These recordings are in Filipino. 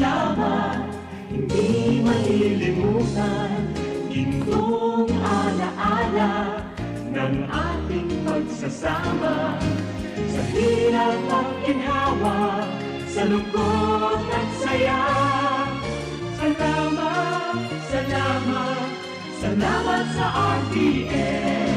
salamat, hindi malilimutan. Gintong alaala ng ating pagsasama. Sa hirap at ginhawa, sa lungkot at saya. Salamat, salamat, salamat sa RTN.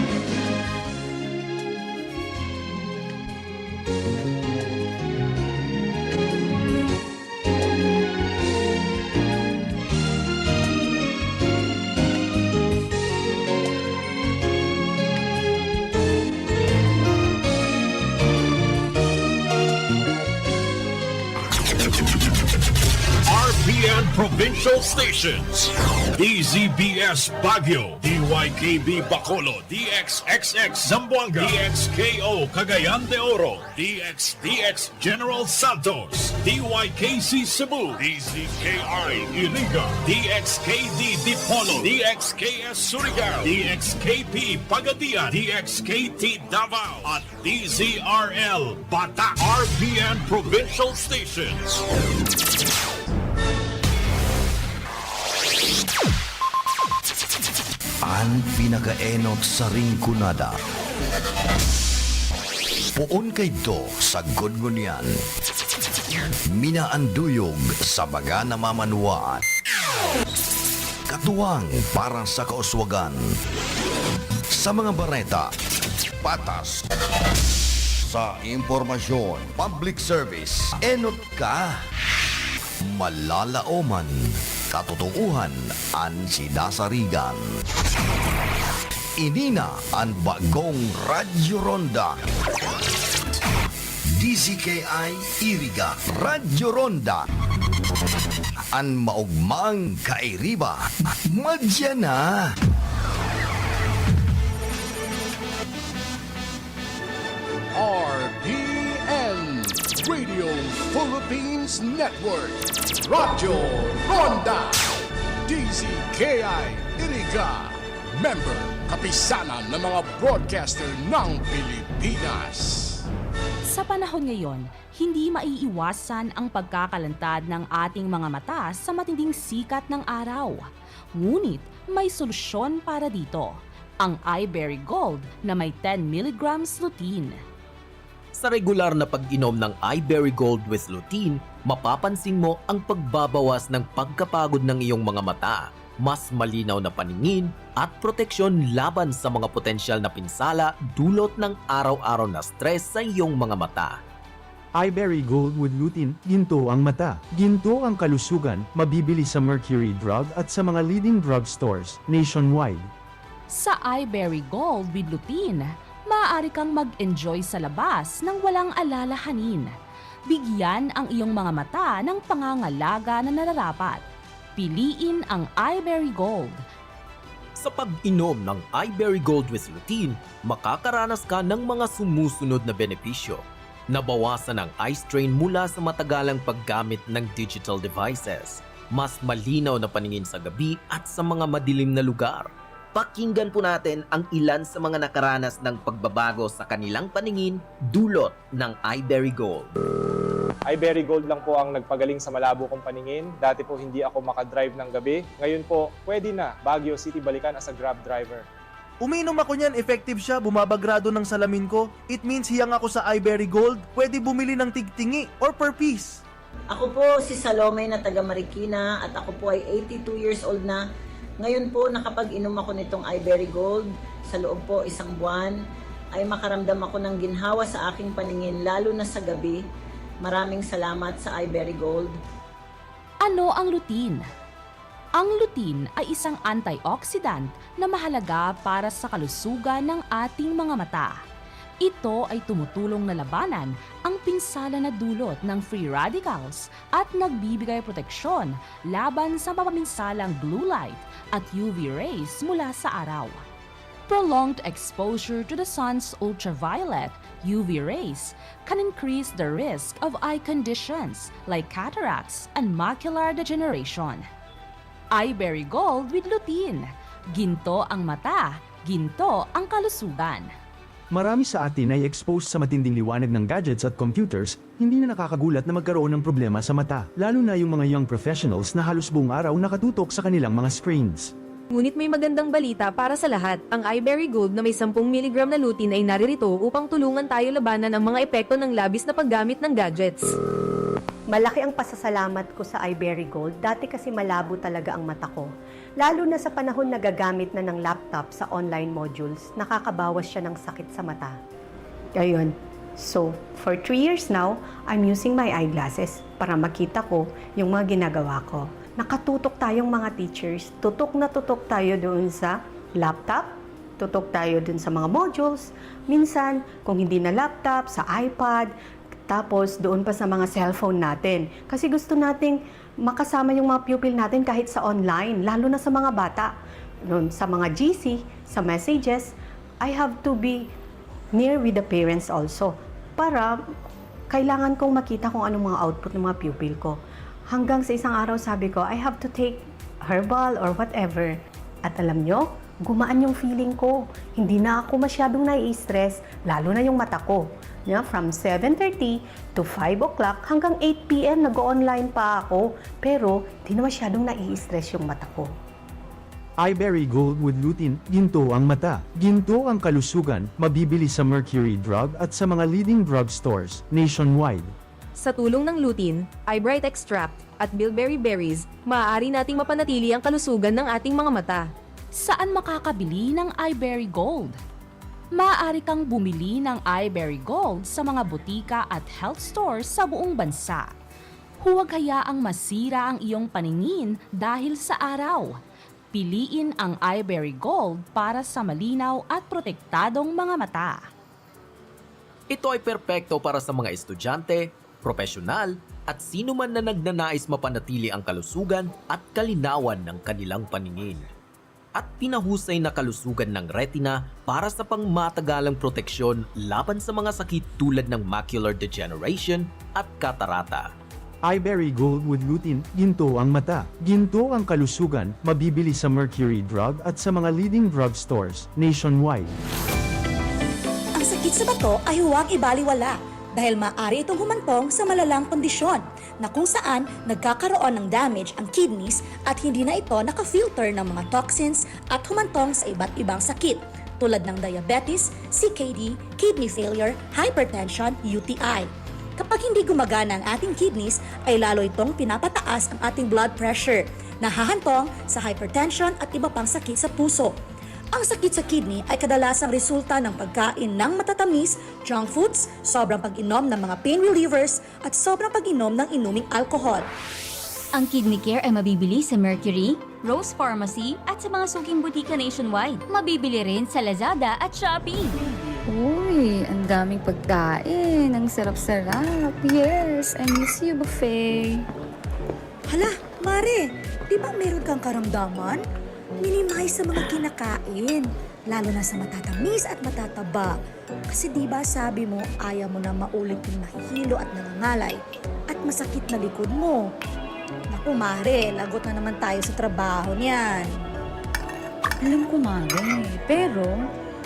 RPN Provincial Stations, DZBS Baguio, DYKB Bacolod, DXXX Zamboanga, DXKO Cagayan de Oro, DXDX General Santos, DYKC Cebu, DZKI Iriga, DXKD Dipolo, DXKS Surigao, DXKP Pagadian, DXKT Davao, at DZRL Bata. RPN Provincial Stations. Ang pinakaenot sa ringkunada. Puon kay do sa gudgunyan. Minaanduyog sa baga na mamanuan. Katuwang para sa kauswagan. Sa mga bareta, patas. Sa impormasyon, public service, enot ka. Malalaoman, katotohanan ang sinasarigan. Inina ang bagong Radyo Ronda. DZKI Iriga Radyo Ronda. Ang maugmang kairiba. Madya na. RPN Radio Philippines Network Radyo Ronda DZKI Iriga Member Kapisanan ng mga broadcaster ng Pilipinas. Sa panahon ngayon, hindi maiiwasan ang pagkakalantad ng ating mga mata sa matinding sikat ng araw. Ngunit may solusyon para dito, ang iBerry Gold na may 10 mg lutein. Sa regular na pag-inom ng iBerry Gold with lutein, mapapansin mo ang pagbabawas ng pagkapagod ng iyong mga mata, mas malinaw na paningin at proteksyon laban sa mga potensyal na pinsala dulot ng araw-araw na stress sa iyong mga mata. iBerry Gold with lutein, ginto ang mata. Ginto ang kalusugan, mabibili sa Mercury Drug at sa mga leading drugstores nationwide. Sa iBerry Gold with lutein, maaari kang mag-enjoy sa labas ng walang alalahanin. Bigyan ang iyong mga mata ng pangangalaga na nararapat. Piliin ang iBerry Gold. Sa pag-inom ng iBerry Gold with lutein, makakaranas ka ng mga sumusunod na benepisyo. Nabawasan ang eye strain mula sa matagalang paggamit ng digital devices. Mas malinaw na paningin sa gabi at sa mga madilim na lugar. Pakinggan po natin ang ilan sa mga nakaranas ng pagbabago sa kanilang paningin dulot ng iBerry Gold. iBerry Gold lang po ang nagpagaling sa malabo kong paningin. Dati po hindi ako makadrive ng gabi. Ngayon po, pwede na Baguio City balikan as a Grab driver. Uminom ako niyan, effective siya, bumabagrado ng salamin ko. It means hiyang ako sa iBerry Gold, pwede bumili ng tigtingi or per piece. Ako po si Salome na taga Marikina at ako po ay 82 years old na. Ngayon po nakapag-inom ako nitong iBerry Gold. Sa loob po isang buwan ay makaramdam ako ng ginhawa sa aking paningin lalo na sa gabi. Maraming salamat sa iBerry Gold. Ano ang lutein? Ang lutein ay isang antioxidant na mahalaga para sa kalusugan ng ating mga mata. Ito ay tumutulong na labanan ang pinsala na dulot ng free radicals at nagbibigay proteksyon laban sa mapaminsalang blue light at UV rays mula sa araw. Prolonged exposure to the sun's ultraviolet UV rays can increase the risk of eye conditions like cataracts and macular degeneration. iBerry Gold with lutein. Ginto ang mata, ginto ang kalusugan. Marami sa atin ay exposed sa matinding liwanag ng gadgets at computers, hindi na nakakagulat na magkaroon ng problema sa mata, lalo na yung mga young professionals na halos buong araw nakatutok sa kanilang mga screens. Ngunit may magandang balita para sa lahat. Ang iBerry Gold na may 10 mg na lutein ay naririto upang tulungan tayo labanan ang mga epekto ng labis na paggamit ng gadgets. Malaki ang pasasalamat ko sa iBerry Gold. Dati kasi malabo talaga ang mata ko. Lalo na sa panahon na gagamit na ng laptop sa online modules, nakakabawas siya ng sakit sa mata. Ayun. So, for 3 years now, I'm using my eyeglasses para makita ko yung mga ginagawa ko. Nakatutok tayong mga teachers. Tutok na tutok tayo doon sa laptop. Tutok tayo doon sa mga modules. Minsan, kung hindi na laptop, sa iPad. Tapos, doon pa sa mga cellphone natin. Kasi gusto nating makasama yung mga pupil natin kahit sa online, lalo na sa mga bata. Doon, sa mga GC, sa messages, I have to be near with the parents also. Para kailangan kong makita kung anong mga output ng mga pupil ko. Hanggang sa isang araw sabi ko, I have to take herbal or whatever. At alam nyo, gumaan yung feeling ko. Hindi na ako masyadong nai-stress, lalo na yung mata ko. From 7:30 to 5 o'clock hanggang 8 p.m. nag-online pa ako. Pero di na masyadong nai-stress yung mata ko. iBerry Gold with lutein, ginto ang mata. Ginto ang kalusugan, mabibili sa Mercury Drug at sa mga leading drugstores nationwide. Sa tulong ng lutein, iBright Extract at bilberry berries, maaari nating mapanatili ang kalusugan ng ating mga mata. Saan makakabili ng iBerry Gold? Maaari kang bumili ng iBerry Gold sa mga butika at health stores sa buong bansa. Huwag hayaang masira ang iyong paningin dahil sa araw. Piliin ang iBerry Gold para sa malinaw at protektadong mga mata. Ito ay perpekto para sa mga estudyante, profesional, at sino man na nagnanais mapanatili ang kalusugan at kalinawan ng kanilang paningin. At pinahusay na kalusugan ng retina para sa pangmatagalang proteksyon laban sa mga sakit tulad ng macular degeneration at katarata. iBerry Gold with lutein, ginto ang mata. Ginto ang kalusugan, mabibili sa Mercury Drug at sa mga leading drugstores nationwide. Ang sakit sa bato ay huwag ibaliwala dahil maaari itong humantong sa malalang kondisyon na kung saan nagkakaroon ng damage ang kidneys at hindi na ito nakafilter ng mga toxins at humantong sa iba't ibang sakit tulad ng diabetes, CKD, kidney failure, hypertension, UTI. Kapag hindi gumagana ang ating kidneys ay lalo itong pinapataas ang ating blood pressure na hahantong sa hypertension at iba pang sakit sa puso. Ang sakit sa kidney ay kadalasang resulta ng pagkain ng matatamis, junk foods, sobrang pag-inom ng mga pain relievers, at sobrang pag-inom ng inuming alcohol. Ang Kidney Care ay mabibili sa Mercury, Rose Pharmacy at sa mga suking butika nationwide. Mabibili rin sa Lazada at Shopee. Uy, ang daming pagkain. Ang sarap-sarap. Yes, I miss you, buffet. Hala, Mare, di ba meron kang karamdaman? Minimize sa mga kinakain, lalo na sa matatamis at matataba. Kasi di ba sabi mo ayaw mo na maulit yung nahihilo at nangangalay at masakit na likod mo. Naku Mare, lagot na naman tayo sa trabaho niyan. Alam ko, Mare. Pero,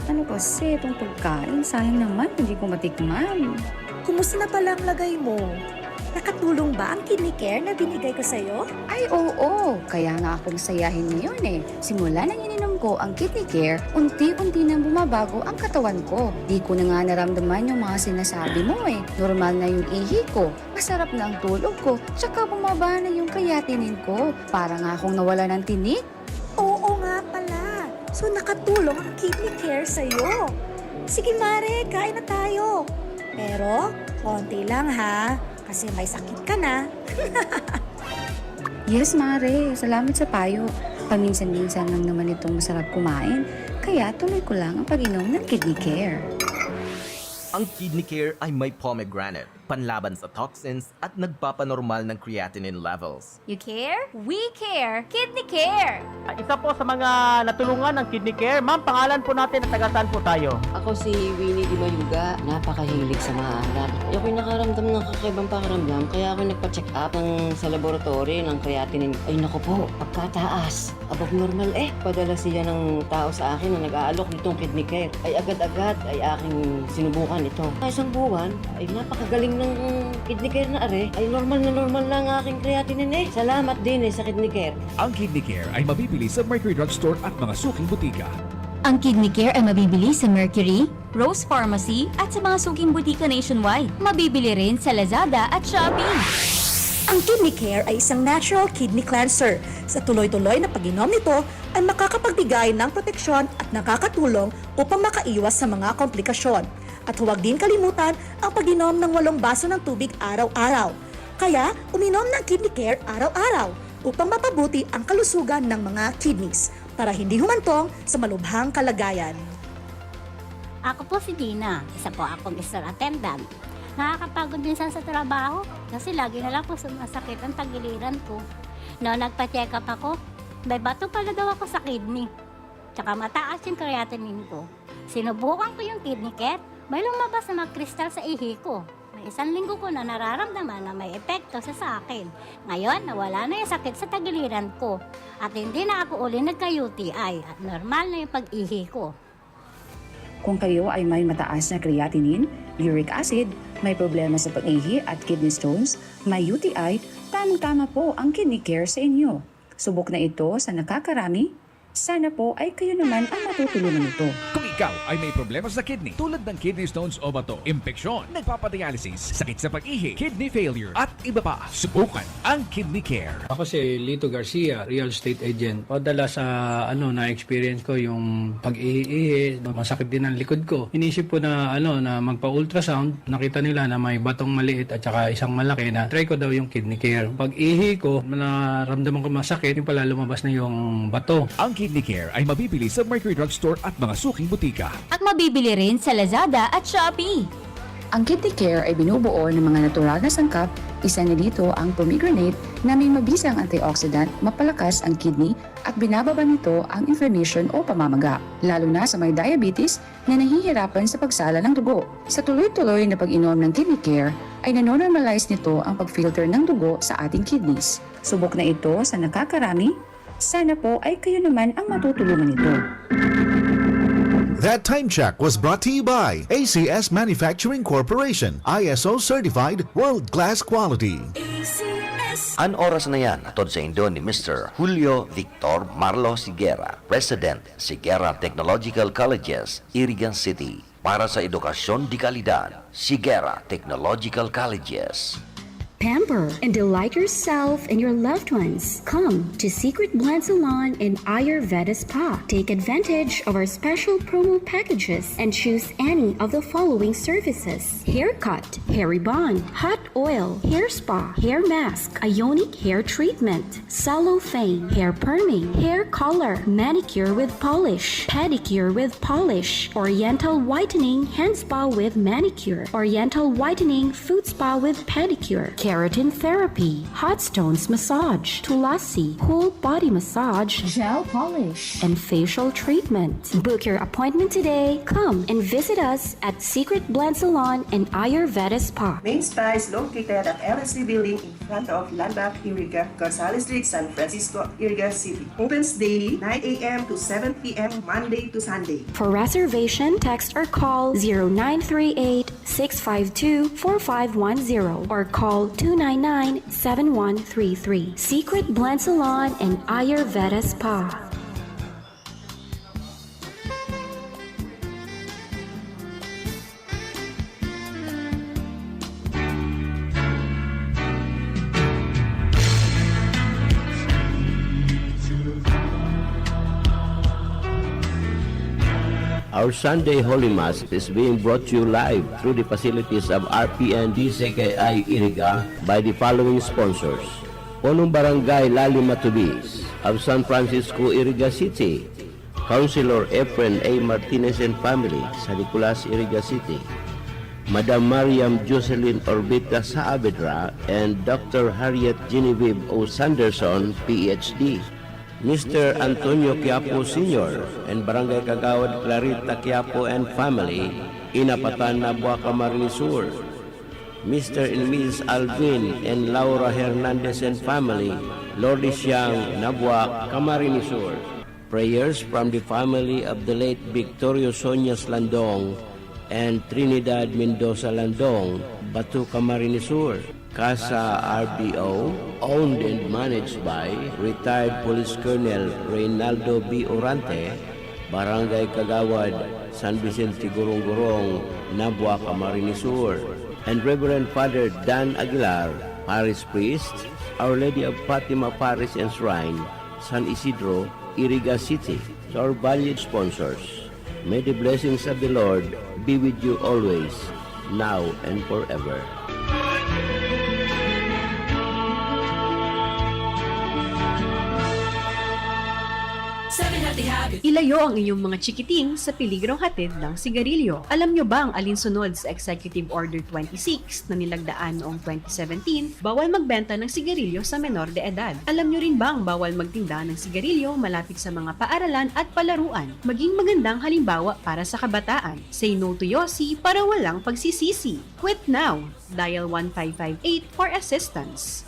ano kasi itong pagkain? Sayang naman, hindi ko matikman. Kumusta na pala ang lagay mo? Nakatulong ba ang Kidney Care na binigay ko sa'yo? Ay, oo. Kaya nga akong sayahin ngayon eh. Simula nang ininom ko ang Kidney Care, unti-unti nang bumabago ang katawan ko. Di ko na nga naramdaman yung mga sinasabi mo eh. Normal na yung ihi ko, masarap na ang tulog ko, tsaka bumaba na yung kayatinin ko. Para nga akong nawala ng tinik. Oo nga pala. So nakatulong ang Kidney Care sa'yo. Sige Mare, kain na tayo. Pero, konti lang ha. Kasi may sakit ka na. Yes, Mare. Salamat sa payo. Paminsan-minsan lang naman itong masarap kumain. Kaya tuloy ko lang ang pag-inom ng Kidney Care. Ang Kidney Care ay may pomegranate, panlaban sa toxins at nagpapanormal ng creatinine levels. You care? We care! Kidney Care! Isa po sa mga natulungan ng Kidney Care. Ma'am, pangalan po natin at taga saan po tayo? Ako si Winnie Di Mayuga. Napakahilig sa maalat. Ako'y nakaramdam ng kakaibang pakiramdam kaya ako nagpa-check up sa laboratory ng creatinine. Ay naku po, pagkataas. Above normal Padala siya ng tao sa akin na nag-aalok nitong Kidney Care. Ay agad-agad ay aking sinubukan ito. Isang buwan ay napakagaling ng Kidney Care na ay normal na ang aking creatinine Salamat din sa Kidney Care. Ang Kidney Care ay mabibili sa Mercury Drugstore at mga suking butika. Ang Kidney Care ay mabibili sa Mercury, Rose Pharmacy at sa mga suking butika nationwide. Mabibili rin sa Lazada at Shopee. Ang Kidney Care ay isang natural kidney cleanser. Sa tuloy-tuloy na pag-inom nito ay makakapagbigay ng proteksyon at nakakatulong upang makaiwas sa mga komplikasyon. At huwag din kalimutan ang pag-inom ng 8 baso ng tubig araw-araw. Kaya uminom ng Kidney Care araw-araw upang mapabuti ang kalusugan ng mga kidneys para hindi humantong sa malubhang kalagayan. Ako po si Dina, isa po akong store attendant. Nakakapagod minsan sa trabaho kasi lagi na lang po sumasakit ang tagiliran ko. Noong nagpa-check up ako, may bato pala daw ako sa kidney. Tsaka mataas yung creatinine ko. Sinubukan ko yung Kidney Care, may lumabas na mga kristal sa ihi ko. May 1 linggo ko na nararamdaman na may epekto sa akin. Ngayon, nawala na yung sakit sa tagiliran ko. At hindi na ako uli nagka-UTI at normal na yung pag-ihi ko. Kung kayo ay may mataas na creatinine, uric acid, may problema sa pag-ihi at kidney stones, may UTI, tamang-tama po ang Kidney Care sa inyo. Subok na ito sa nakakarami. Sana po ay kayo naman ang matutulungan nito. Kung ikaw ay may problema sa kidney tulad ng kidney stones o bato, impeksyon, nagpapadialysis, sakit sa pag-ihi, kidney failure at iba pa, subukan ang Kidney Care. Ako si Lito Garcia, real estate agent. Padala sa na-experience ko yung pag-ihi, masakit din ang likod ko. Inisip ko na na magpa-ultrasound, nakita nila na may batong maliit at saka isang malaki na try ko daw yung Kidney Care. Pag-ihi ko, naramdaman ko masakit, yung pala lumabas na yung bato. Ang Kidney Care ay mabibili sa Mercury Drugstore at mga suking butika. At mabibili rin sa Lazada at Shopee. Ang Kidney Care ay binubuo ng mga natural na sangkap. Isa na dito ang pomegranate na may mabisang antioxidant, mapalakas ang kidney at binababa nito ang inflammation o pamamaga, lalo na sa may diabetes na nahihirapan sa pagsala ng dugo. Sa tuloy-tuloy na pag-inom ng Kidney Care ay nanonormalize nito ang pag-filter ng dugo sa ating kidneys. Subok na ito sa nakakarami. Sana po ay kayo naman ang matutulungan nito. That time check was brought to you by ACS Manufacturing Corporation, ISO certified world-class quality. An oras na yan, atod sa Indo ni Mr. Julio Victor Marlo Siguera, President, Siguera Technological Colleges, Irigan City. Para sa edukasyon di kalidad, Siguera Technological Colleges. Pamper and delight yourself and your loved ones. Come to Secret Blend Salon and Ayurveda Spa. Take advantage of our special promo packages and choose any of the following services: haircut, hair rebond, hot oil, hair spa, hair mask, ionic hair treatment, cellophane, hair perming, hair color, manicure with polish, pedicure with polish, oriental whitening hand spa with manicure, oriental whitening foot spa with pedicure, keratin therapy, hot stones massage, tulasi, whole body massage, gel polish, and facial treatment. Book your appointment today. Come and visit us at Secret Blend Salon and Ayurveda Spa. Main Spa is located at LSC Building in front of Landmark Iriga, Gonzales Street, San Francisco, Iriga City. Opens daily 9 a.m. to 7 p.m. Monday to Sunday. For reservation, text or call 0938-652-4510 or call 299-7133. Secret Blend Salon and Ayurveda Spa. Our Sunday Holy Mass is being brought to you live through the facilities of RPN DCKI Iriga by the following sponsors: Punong Barangay Lali Matubis of San Francisco, Iriga City, Councilor Efren A. Martinez and family, San Nicolas, Iriga City, Madam Mariam Jocelyn Orbita Saavedra, and Dr. Harriet Genevieve O. Sanderson, PhD. Mr. Antonio Quiapo Sr. and Barangay Kagawad Clarita Quiapo and family, Inapatan, Nabua, Camarines Sur. Mr. and Mrs. Alvin and Laura Hernandez and family, Lourdes Yang, Nabua, Camarines Sur. Prayers from the family of the late Victorio Sonias Landong and Trinidad Mendoza Landong, Batu, Camarines Sur. Casa RDO, owned and managed by retired Police Colonel Reynaldo B. Orante, Barangay Kagawad, San Vicente Gurong-Gurong, Nabua, Camarines Sur. And Reverend Father Dan Aguilar, Parish Priest, Our Lady of Fatima Parish and Shrine, San Isidro, Iriga City. To our valued sponsors, may the blessings of the Lord be with you always, now and forever. Ilayo ang inyong mga chikiting sa peligrong hatid ng sigarilyo. Alam nyo ba ang alinsunod sa Executive Order 26 na nilagdaan noong 2017? Bawal magbenta ng sigarilyo sa menor de edad. Alam nyo rin ba ang bawal magtinda ng sigarilyo malapit sa mga paaralan at palaruan? Maging magandang halimbawa para sa kabataan. Say no to Yossi para walang pagsisisi. Quit now! Dial 1558 for assistance.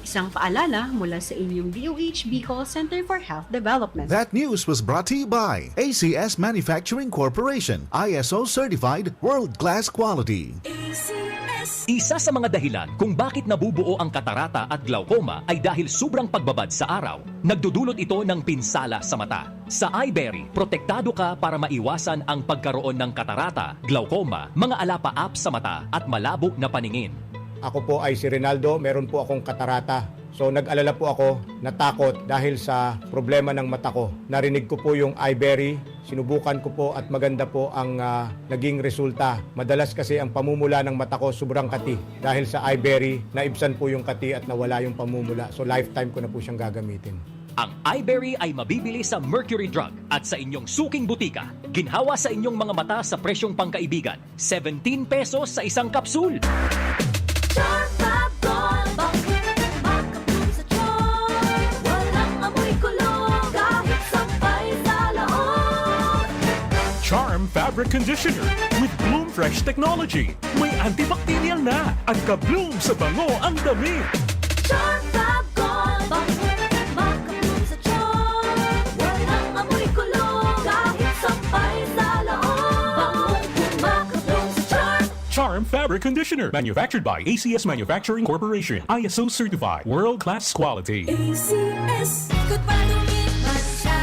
Isang paalala mula sa inyong DOH Bicol Center for Health Development. That news was brought to you by ACS Manufacturing Corporation, ISO certified world-class quality. Isa sa mga dahilan kung bakit nabubuo ang katarata at glaucoma ay dahil sobrang pagbabad sa araw. Nagdudulot ito ng pinsala sa mata. Sa iBerry, protektado ka para maiwasan ang pagkaroon ng katarata, glaucoma, mga alapaap sa mata at malabo na paningin. Ako po ay si Rinaldo, meron po akong katarata. So nag-alala po ako, natakot dahil sa problema ng mata ko. Narinig ko po yung iBerry, sinubukan ko po at maganda po ang naging resulta. Madalas kasi ang pamumula ng mata ko sobrang kati. Dahil sa iBerry, naibsan po yung kati at nawala yung pamumula. So lifetime ko na po siyang gagamitin. Ang iBerry ay mabibili sa Mercury Drug at sa inyong suking butika. Ginhawa sa inyong mga mata sa presyong pangkaibigan. 17 pesos sa isang kapsul. Charm Fabric Conditioner with Bloom Fresh Technology. May antibacterial na at ka-bloom sa bango ang damit. Charm Fab Gold, makabloom sa charm. Walang amoy kulong kahit sampay sa loob. Makabloom sa charm. Charm Fabric Conditioner, manufactured by ACS Manufacturing Corporation, ISO certified, world-class quality. ACS, good pa lumit siya.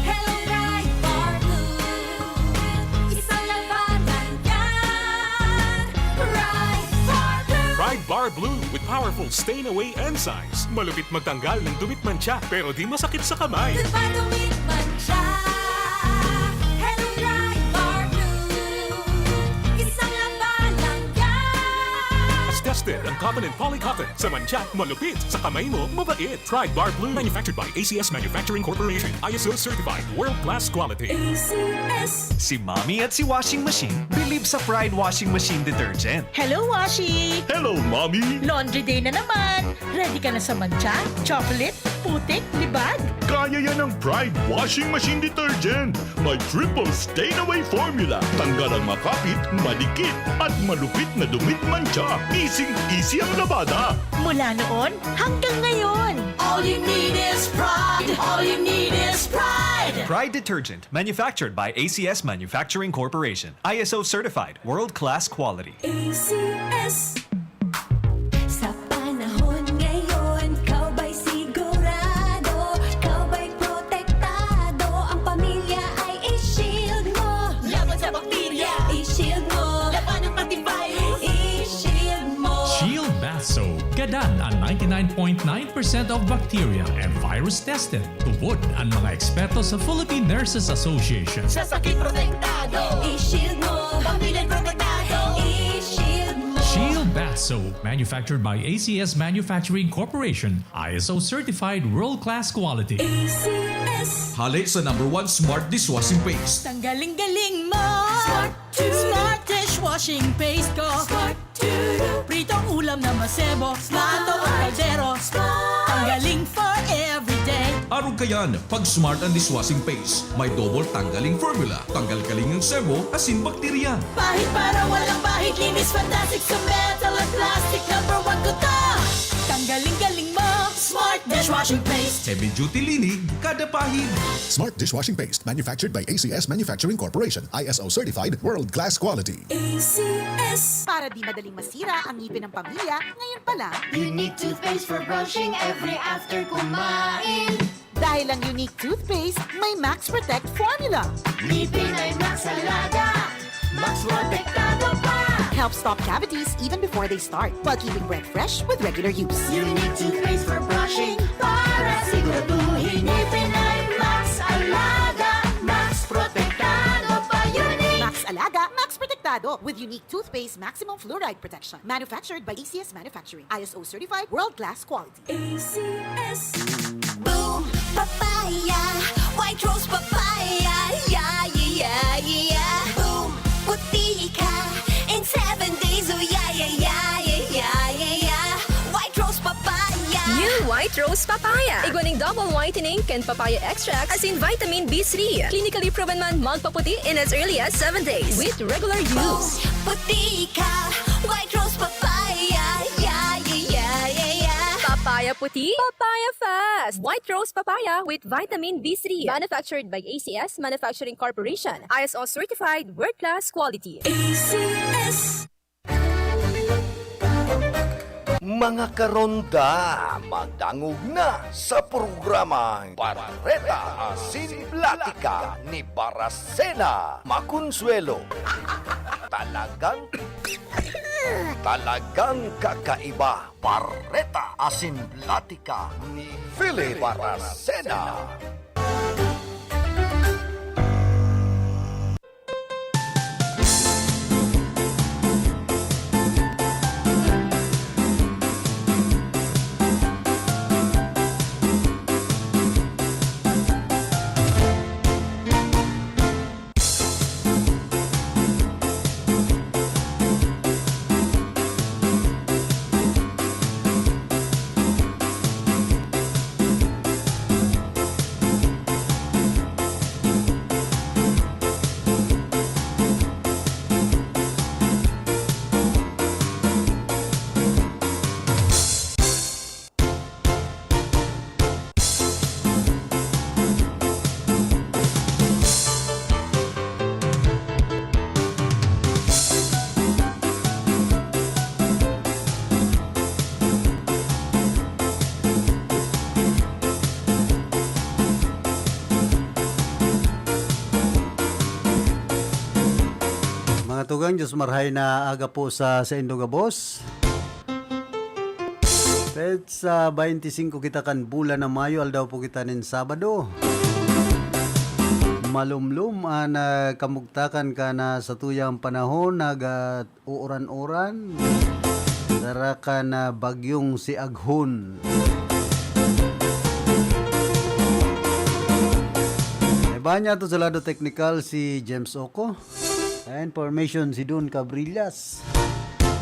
Hello, bright bar blue. Isang labanan yan. Bright bar blue. Pride Bar Blue with powerful stain-away enzymes. Malupit magtanggal ng dumit mancha pero di masakit sa kamay. Good pa lumit siya. Hello, bright bar blue. Isang labanan yan. As tested ang cotton and polycotton. Sa mancha, malupit. Sa kamay mo, mabait. Pride Bar Blue, manufactured by ACS Manufacturing Corporation. ISO certified, world-class quality. ACS. Si Mommy at si Washing Machine believe sa Pride Washing Machine Detergent. Hello, Washi! Hello, Mommy! Laundry day na naman! Ready ka na sa mancha, chocolate, putik, libag? Kaya yan ng Pride Washing Machine Detergent. May triple stain-away formula. Tanggal ang makapit, madikit, at malupit na dumit mancha. Easy ang labada. Mula noon hanggang ngayon. All you need is pride. All you need is pride. Pride Detergent, manufactured by ACS Manufacturing Corporation. ISO certified, world-class quality. ACS. Sa panahon ngayon, kau ba'y sigurado? Kau ba'y protektado? Ang pamilya ay i-shield mo. Laban sa bakterya, i-shield mo. Laban ng pati virus, i-shield mo. Shield Bath Soap. Gadan ang 99.9% of bacteria and virus tested. Tubod ang mga eksperto sa Philippine Nurses Association. Sa sakit protektado, i-shield mo. Pamilya protektado, i-shield mo. Shield Bath Soap, manufactured by ACS Manufacturing Corporation, ISO certified world-class quality. ACS. Hali sa #1 Smart Dishwashing Paste. Tanggaling-galing mo! Smart Smart dishwashing paste ko. Pritong ulam na masebo. Plato o kaldero. Tanggaling for everyday. Arog kayan, pag Smart and Dishwashing Paste, may double tanggaling formula. Tanggal-galing ng sebo, asin bakterya. Pahit para walang bahid. Linis fantastic sa metal at plastic. #1 ko to. Tanggaling-galing mo. Smart dishwashing paste. Heavy duty linig, kada pahid. Smart Dishwashing Paste, manufactured by ACS Manufacturing Corporation, ISO certified, world-class quality. ACS. Para di madaling masira ang ngipin ng pamilya, ngayon pa lang. Unique toothpaste for brushing every after kumain. Dahil ang unique toothpaste, may Max Protect formula. Ngipin ay Max Alaga. Max Protektado pa. Helps stop cavities even before they start, while keeping breath fresh with regular use. Unique toothpaste for brushing para siguraduhin ngipin ay Max Alaga. Max Protektado pa. Unique. Max Alaga, Max Protectado with unique toothpaste maximum fluoride protection. Manufactured by ACS Manufacturing. ISO certified world-class quality. ACS. Boom, papaya, white rose papaya, yeah, yeah, yeah. Boom, puti ka in 7 days, oh yeah, yeah, yeah, yeah, yeah, yeah. White rose papaya. New White Rose Papaya. Iguaning double whitening and papaya extracts as in vitamin B3. Clinically proven man magpaputi in as early as 7 days with regular use. Puti ka, white rose papaya, yeah, yeah, yeah, yeah, yeah. Papaya puti, papaya fast. White Rose Papaya with vitamin B3. Manufactured by ACS Manufacturing Corporation. ISO certified world-class quality. ACS. Mga karonda, magdangog na sa programang Barreta Asin Platica ni Baracena Maconsuelo. Talagang kakaiba. Barreta Asin Platica ni Philip Baracena. Tugang Diyos marhay na aga po sa Indogabos. Pet sa 25 kita kan bulan na Mayo, aldaw po kita nin Sabado. Malumlum an kamugtakan ka na sa tuyang panahon uuran-uran. Dara ka na bagyong si Aghon. Banya to sa lado technical si James Oko. Information si Don Cabrillas.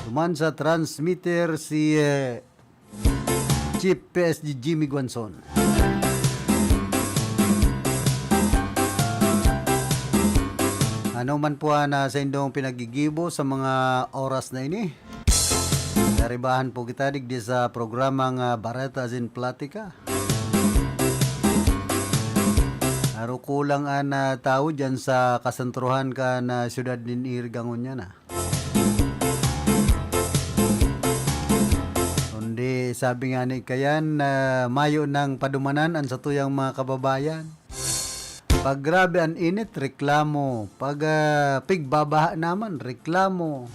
Tuman sa transmitter si Chief PSG Jimmy Guanzon. Ano man po na sa indong pinagigibo sa mga oras na ini. Naribahan po kita digdi sa programang Barreta Asin Platica. Aro kulang na tao dyan sa kasentruhan ka na siyudad din Irgangon niya na. Kundi sabi nga ni kayan na mayo ng padumanan ang sa tuyang mga kababayan. Pag grabe ang init, reklamo. Pag pigbabaha naman, reklamo.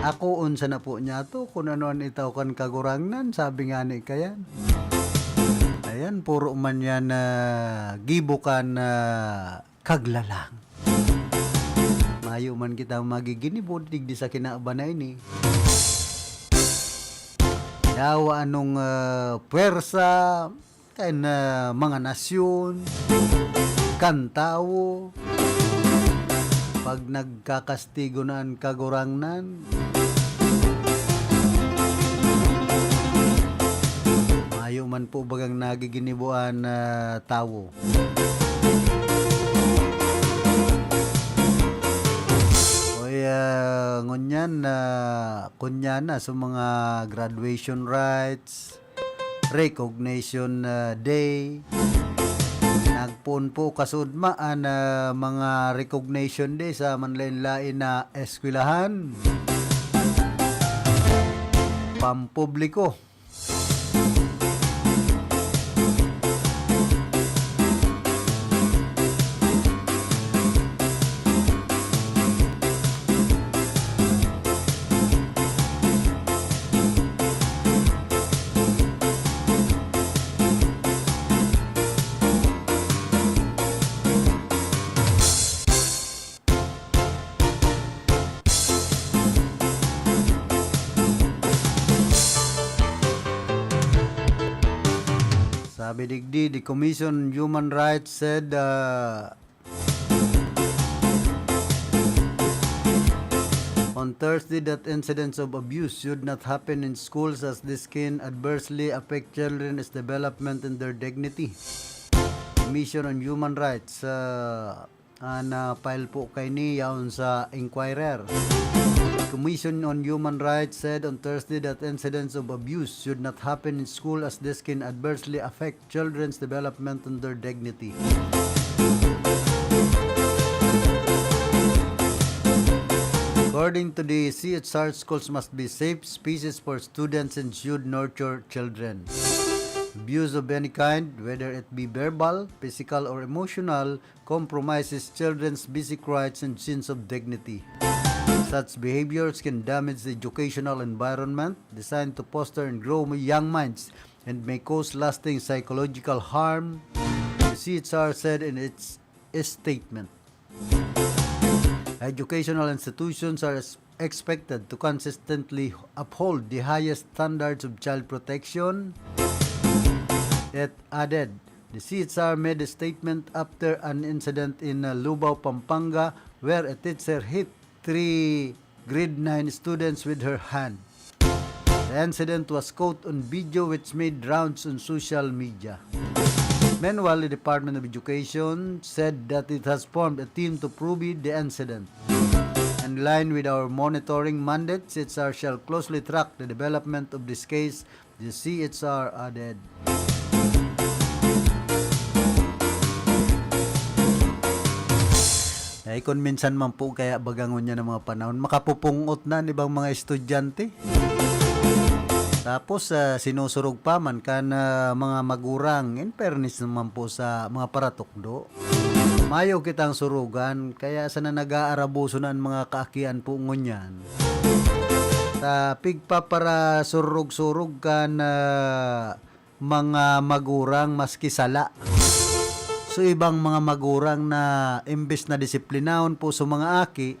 Ako unsa na po niya to kung ano ang itaw kan kagurangnan, sabi nga ni kayan. Ayan, puro man yan gibukan kaglalang. Mayo man kita magiginibod digdi sa kinaaban na ini. Yawa anong puwersa kan mga nasyon kantawo, pag nagkakastigo na ang kagurangnan, mayo man po bagang nagiginibuan na tawo. Ngunyan na kunyana sa mga graduation rites, recognition day, nagpun po kasudmaan na mga recognition day sa manlain-lain na eskwelahan, pampubliko. Sabi digdi, the Commission on Human Rights said on Thursday that incidents of abuse should not happen in schools as this can adversely affect children's development and their dignity. Commission on Human Rights file po kay ni yaon sa Inquirer. Commission on Human Rights said on Thursday that incidents of abuse should not happen in school as this can adversely affect children's development and their dignity. According to the CHR, schools must be safe spaces for students and should nurture children. Abuse of any kind, whether it be verbal, physical, or emotional, compromises children's basic rights and sense of dignity. Such behaviors can damage the educational environment designed to foster and grow young minds and may cause lasting psychological harm, the CHR said in its statement. Educational institutions are expected to consistently uphold the highest standards of child protection. It added, the CHR made a statement after an incident in Lubao, Pampanga, where a teacher hit 3 grade 9 students with her hand. The incident was caught on video which made rounds on social media. Meanwhile, the Department of Education said that it has formed a team to probe the incident. In line with our monitoring mandate, CHR shall closely track the development of this case, the CHR added. Ay kung minsan man po kaya bagangon niya ng mga panahon, makapupungot na ibang mga estudyante. Tapos sinusurog pa man kan mga magurang, in fairness naman po sa mga paratukdo. Mayo kitang surugan, kaya sana nag-aarabuso na ang mga kaakian po ngunyan. Pigpa para surug-surug kan mga magurang maski sala. So ibang mga magurang na imbes na disiplinahon po sa mga aki,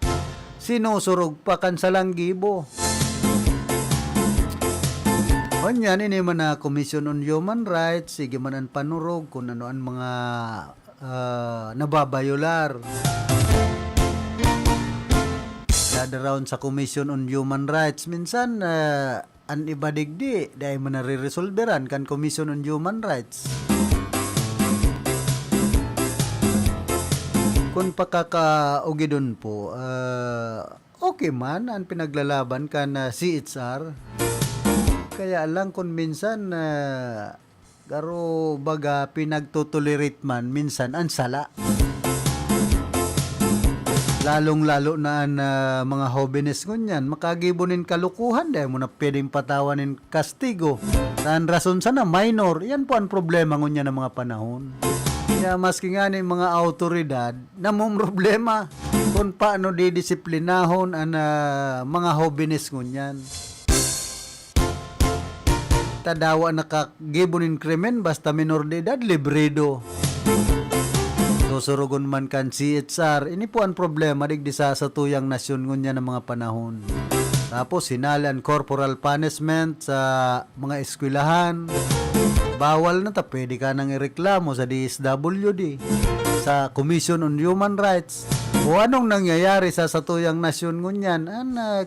sinusurog pa kan sa langgibo. Onyan, ini man na Commission on Human Rights, sige man ang panurog kung ano ang mga nababayular. Kada round sa Commission on Human Rights, minsan an ibadigdi, dahil man nare-resolveran kan Commission on Human Rights. Kung pakakaugi dun po, okay man ang pinaglalaban kan CHR. Kaya lang kung minsan garo baga pinagtutolerate man minsan ang sala. Lalong-lalo na ang mga hobines ngunyan, makagibonin kalukuhan dahil mo na pwedeng patawanin kastigo. Saan rason sana minor, yan po ang problema ngunyan ng mga panahon. Kaya maski nga ni mga autoridad, namong problema kung paano didisiplinahon ang mga hobines ngunyan. Tadawa nakagibonin krimen basta minor de edad, libredo. Susurugon man kan CHR, ini po ang problema digdi sa tuyang nasyon ngunyan ng mga panahon. Tapos sinalan corporal punishment sa mga eskwelahan. Bawal na ta, pwede ka nang ireklamo sa DSWD. sa Commission on Human Rights. O anong nangyayari sa satuyang nasyon ngunyan?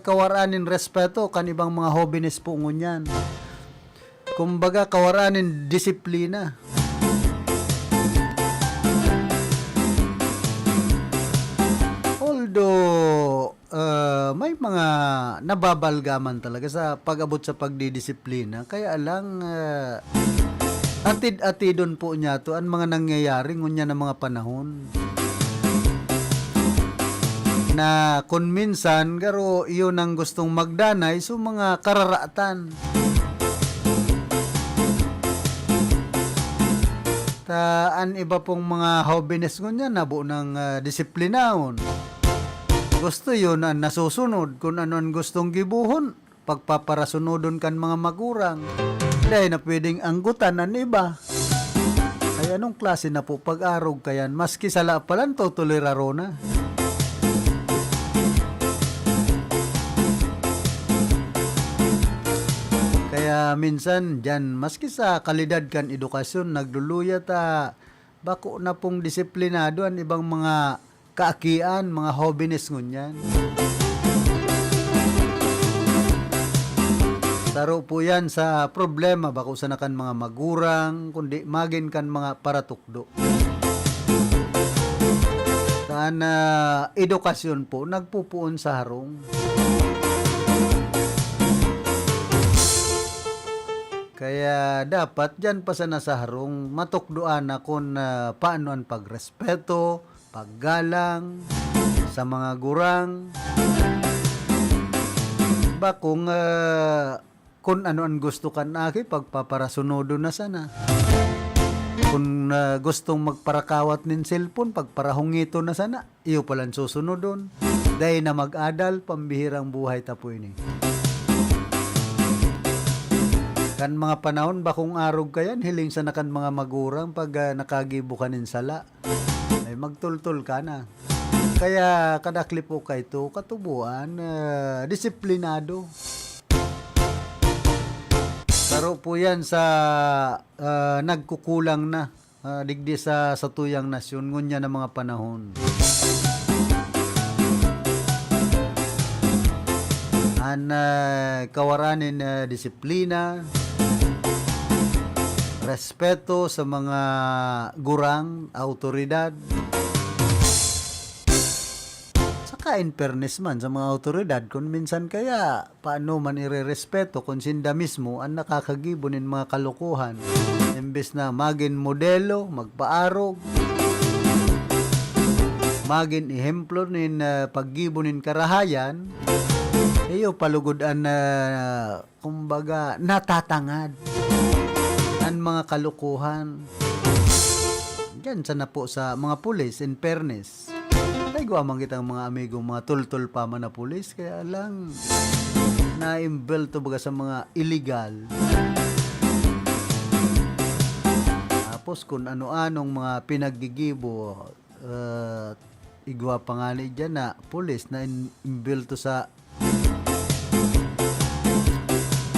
Kawaranin respeto kan ibang mga hobines po ngunyan. Kumbaga kawaranin disiplina. Although may mga nababalgaman talaga sa pag-abot sa pagdidisiplina, kaya lang atid-atidon po niya to ang mga nangyayari ngunya ng mga panahon. Na kung minsan garo iyon ang gustong magdanay so mga kararatan. Taan iba pong mga hobbies ngunya nabo ng disiplinahon. Gusto yun ang nasusunod kung ano ang gustong gibuhon. Pagpaparasunodon kan mga magurang. Dahil na pwedeng anggutan ang iba. Ay anong klase na po pag-arog kayan? Maski sala palan to tuliraro na. Kaya minsan dyan, maski sa kalidad kan edukasyon, nagluluya ta bako na pong disiplinado ang ibang mga kaakian, mga hobbies ngunyan. Taro po yan sa problema, bako sa nakan mga magurang, kundi magin kan mga paratukdo. Saan edukasyon po, nagpupuon sa harong. Kaya dapat dyan pa sa nasa harong, matukdoan na kung paano ang pagrespeto, paggalang sa mga gurang. Ba kung ano ang gusto kan aki, pagpaparasunodo na sana. Kung gustong magparakawat nin cellphone, pagparahungito na sana, iyo palang susunodon. Dahil na mag-adal, pambihirang buhay tapo ini. Kan mga panahon, bakong arog kayan, hiling sa nakan mga magurang pag nakagibukanin sala. Ay magtultul ka na. Kaya kadakli po ka ito, katubuan, disiplinado. Taro po yan sa nagkukulang na digdi sa satuyang nasyon ngunya ng mga panahon. Kawaranin disiplina, respeto sa mga gurang, autoridad. Saka in fairness man sa mga autoridad, kung minsan kaya paano man irerespeto kung sinda mismo ang nakakagibonin mga kalukuhan. Imbes na magin modelo, magpaarog, magin ehemplo nin paggibonin karahayan, iyo palugodan na kumbaga natatangad ang mga kalukuhan. Diyan sana po sa mga pulis, in fairness. Ay guwamang kitang mga amigo, mga tultul pa man na pulis, kaya lang na-imbel to baga sa mga illegal. Tapos kung ano-anong mga pinaggigibo, igwa pa nga ni dyan na pulis na imbel to sa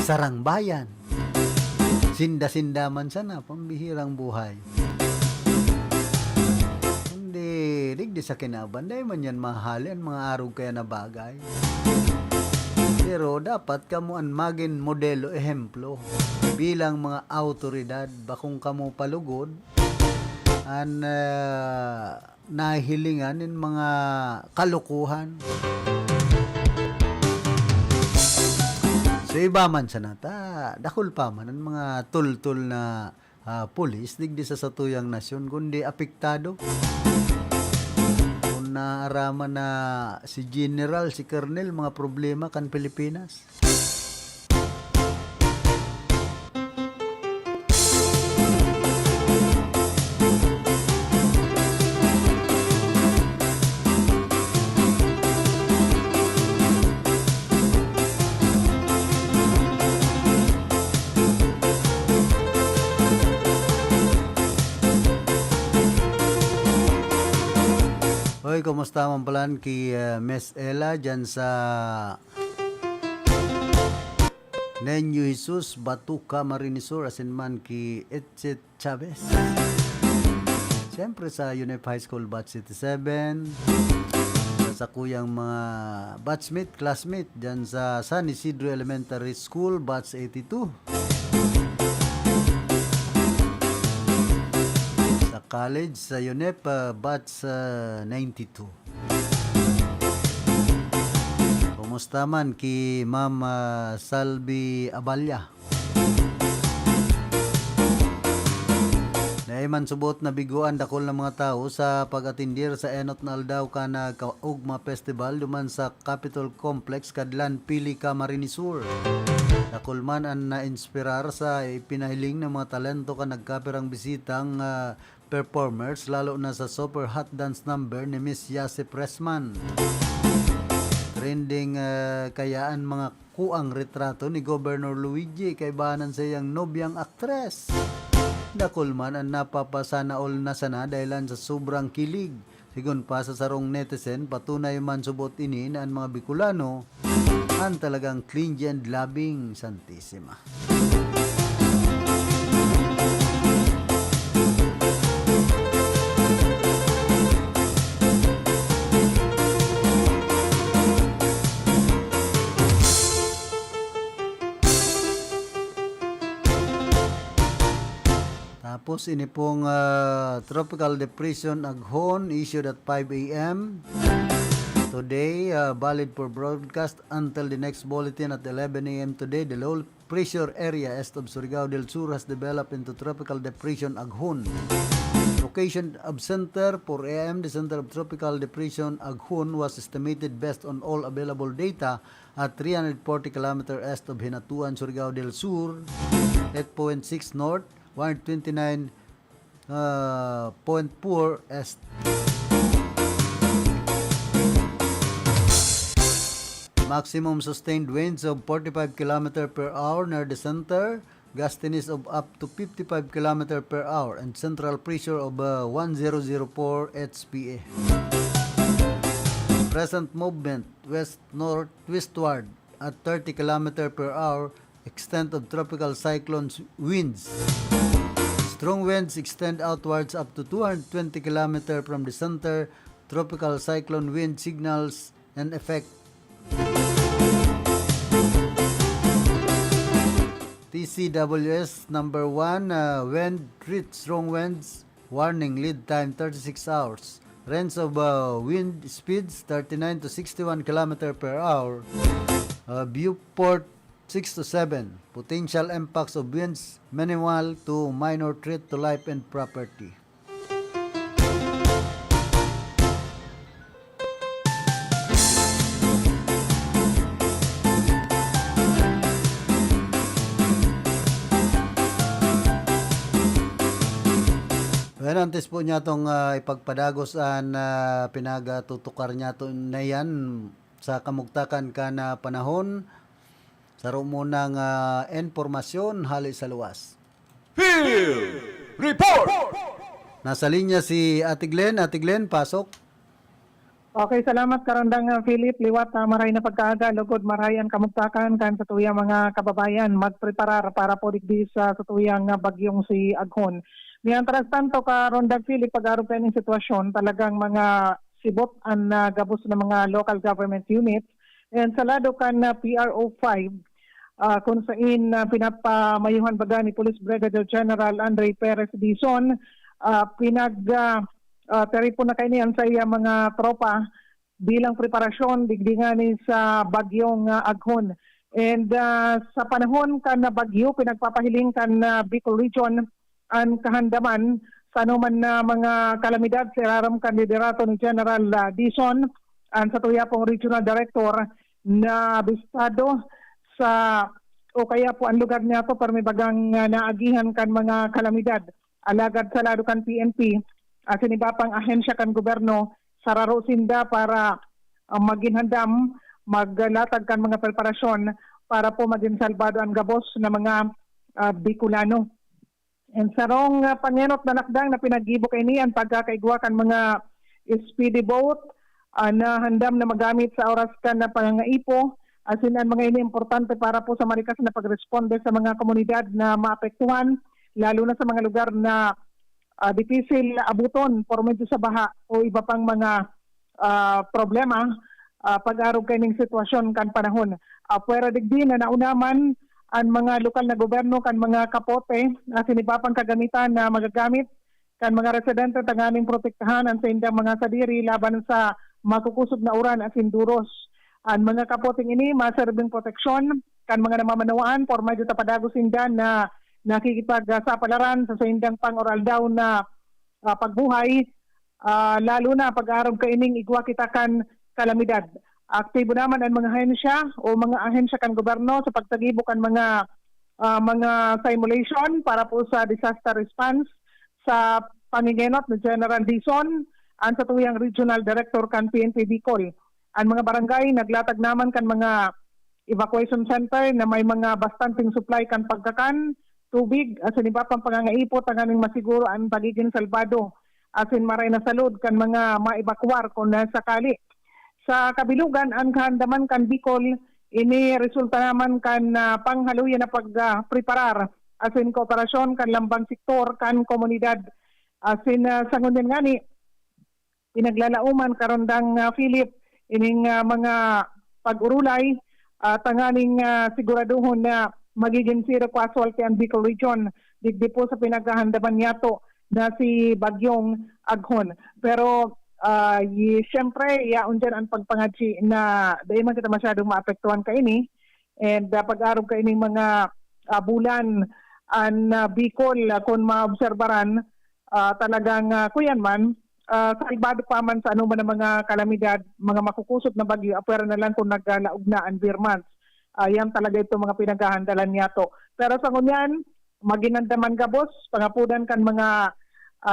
sarang bayan. Sinda-sinda man sana, pambihirang buhay. Hindi, digdi sa kinaban, dahil man yan mahalin, mga arog kaya na bagay. Pero dapat kamuan magin modelo, ehemplo, bilang mga autoridad, bakong kamu palugod, an nahilingan in mga kalukuhan. So iba man sa nata, dakol pa man ang mga tultul na pulis, digdi sa satuyang nasyon, kundi apektado. Kung naaraman na si General, si Colonel, mga problema kan Pilipinas. Hoy, kumusta man palan ki Miss Ella dyan sa Nenyo Jesus, Batuka, Marinisur, asin man ki Etchet Chavez. Si Siyempre sa UNEP High School Batch 87, sa kuyang mga batchmate, classmate dyan sa San Isidro Elementary School Batch 82, sa college sa UNEP Batch 92. Kumusta man ki Ma'am Salvi Abalya? Naiman subot na biguan dakol ng mga tao sa pag-atindir sa enot na aldaw ka na Kaugma Festival duman sa Capitol Complex Kadlan Pili Camarines Sur. Dakol man ang na-inspirar sa ipinahiling ng mga talento ka nagkapirang bisitang performers lalo na sa super hot dance number ni Miss Yase Pressman. Trending kayaan mga kuang retrato ni Governor Luigi kay bahanan sa iyang nobyang aktres. Dakol man ang napapasana all na sana dahilan sa sobrang kilig. Sigun pa sa sarong netizen, patunay man subot ini na ang mga Bicolano ang talagang clingy and loving Santissima. Tapos ini pong Tropical Depression Aghon issued at 5 a.m. today, valid for broadcast until the next bulletin at 11 a.m. today. The low pressure area east of Surigao del Sur has developed into Tropical Depression Aghon. Location of center 4 a.m. The center of Tropical Depression Aghon was estimated based on all available data at 340 km east of Hinatuan, Surigao del Sur, 8.6 north, 129.4 east. Maximum sustained winds of 45 km per hour near the center, gustiness of up to 55 km per hour, and central pressure of 1004 HPA. Present movement west-northwestward at 30 km per hour, extent of tropical cyclones winds. Strong winds extend outwards up to 220 km from the center. Tropical cyclone wind signals and effect. TCWS number 1, wind threat, strong winds, warning, lead time 36 hours. Range of wind speeds 39 to 61 km per hour. Viewport 6 to 7. Potential impacts of winds minimal to minor threat to life and property. Well, antes po niya itong ipagpadagos ang pinagatutukar niya ito na yan sa kamugtakan ka na panahon. Saro mo ng informasyon hali sa luwas. Field Report! Nasa linya si Ate Glenn. Ate Glenn, pasok. Okay, salamat karandang Philip. Liwat maray na pagkaaga. Lugod marayan kamugtakan kan sa tuyang mga kababayan. Magpreparar para po digdi sa tuyang bagyong si Aghon. Mientras tanto karandang Philip, pag-arupan ng sitwasyon, talagang mga sibot ang gabos ng mga local government units. And sa lado kan PRO 5, kung saan pinapamayuhan baga ni Police Brigadier General Andre Perez Dizon, teripon na kayo niyan sa iya mga tropa bilang preparasyon digdingan sa bagyong Aghon. And sa panahon kan na bagyo, pinagpapahiling kan Bicol Region ang kahandaman sa anuman na mga kalamidad sa ilalim kan liderato ni General Dizon, ang sa tuya pong Regional Director na bistado sa o kaya po ang lugar niya to para may bagang naagihan kan mga kalamidad. Alagad sa lado kan PNP, sinibapang ahensya kan gobyerno sa raro sinda para maginhandam, maglatag kan mga preparasyon para po maging salbado ang gabos na mga Bicolano. And sarong pangenot na lakdang na pinagibok ini ang pagkakaigwa kan mga speedy boat na handam na magamit sa oras kan na pangangaipo. Asin ang mga ini importante para po sa marikas na pagresponde sa mga komunidad na maapektuhan, lalo na sa mga lugar na difícil abuton por medyo sa baha o iba pang mga problema pag-arog kayong sitwasyon kan panahon. Pwera digdi na naunaman ang mga lokal na gobyerno kan mga kapote na sinibapang kagamitan na magagamit kan mga residente tanganing protektahan ang sa indang mga sadiri laban sa makukusog na uran at sinduros. Ang mga kapoting ini maserbing proteksyon kan mga namamanawaan por medyo tapadagos indan na nakikipagsapalaran sa indang pang-oral daw na pagbuhay, lalo na pag-arog kaining igwa kita kan kalamidad. Aktibo naman ang mga ahensya o mga ahensya kan gobyerno sa pagtagibo kan mga simulation para po sa disaster response sa pangingenot ni General Dizon ang sa tuyang Regional Director kan PNP Bicol. Ang mga barangay naglatag naman kan mga evacuation center na may mga bastanting supply kan pagkakan, tubig, asin iba pang pangangaipot ang aning masiguro ang pagiging salbado asin maray na salud kan mga maibakwar kung nasakali. Sa kabilugan, ang kahandaman kan Bicol, ini resulta naman kan panghaluyan na pagpreparar asin kooperasyon kan lambang sektor kan komunidad asin sangunin ngani pinaglalauman karondang Philip ining mga pag-urulay tanganing siguraduhon na magiging zero casualty ang Bicol Region digdi po sa pinaghahandaman niyato na si Bagyong Aghon. Pero siyempre yaon dyan ang pagpangadji na dahil man kita masyadong maapektuhan ka ini and pag-arog ka ining mga bulan ang Bicol kung maobserbaran talagang kuyan man salbado pa man sa anuman ng mga kalamidad, mga makukusot na bagyo, apwera na lang kung naggalaog na ang beer months. Yan talaga ito mga pinaghahandalan niya to. Pero sa kunyan, maginandaman gabos, pangapudan kan mga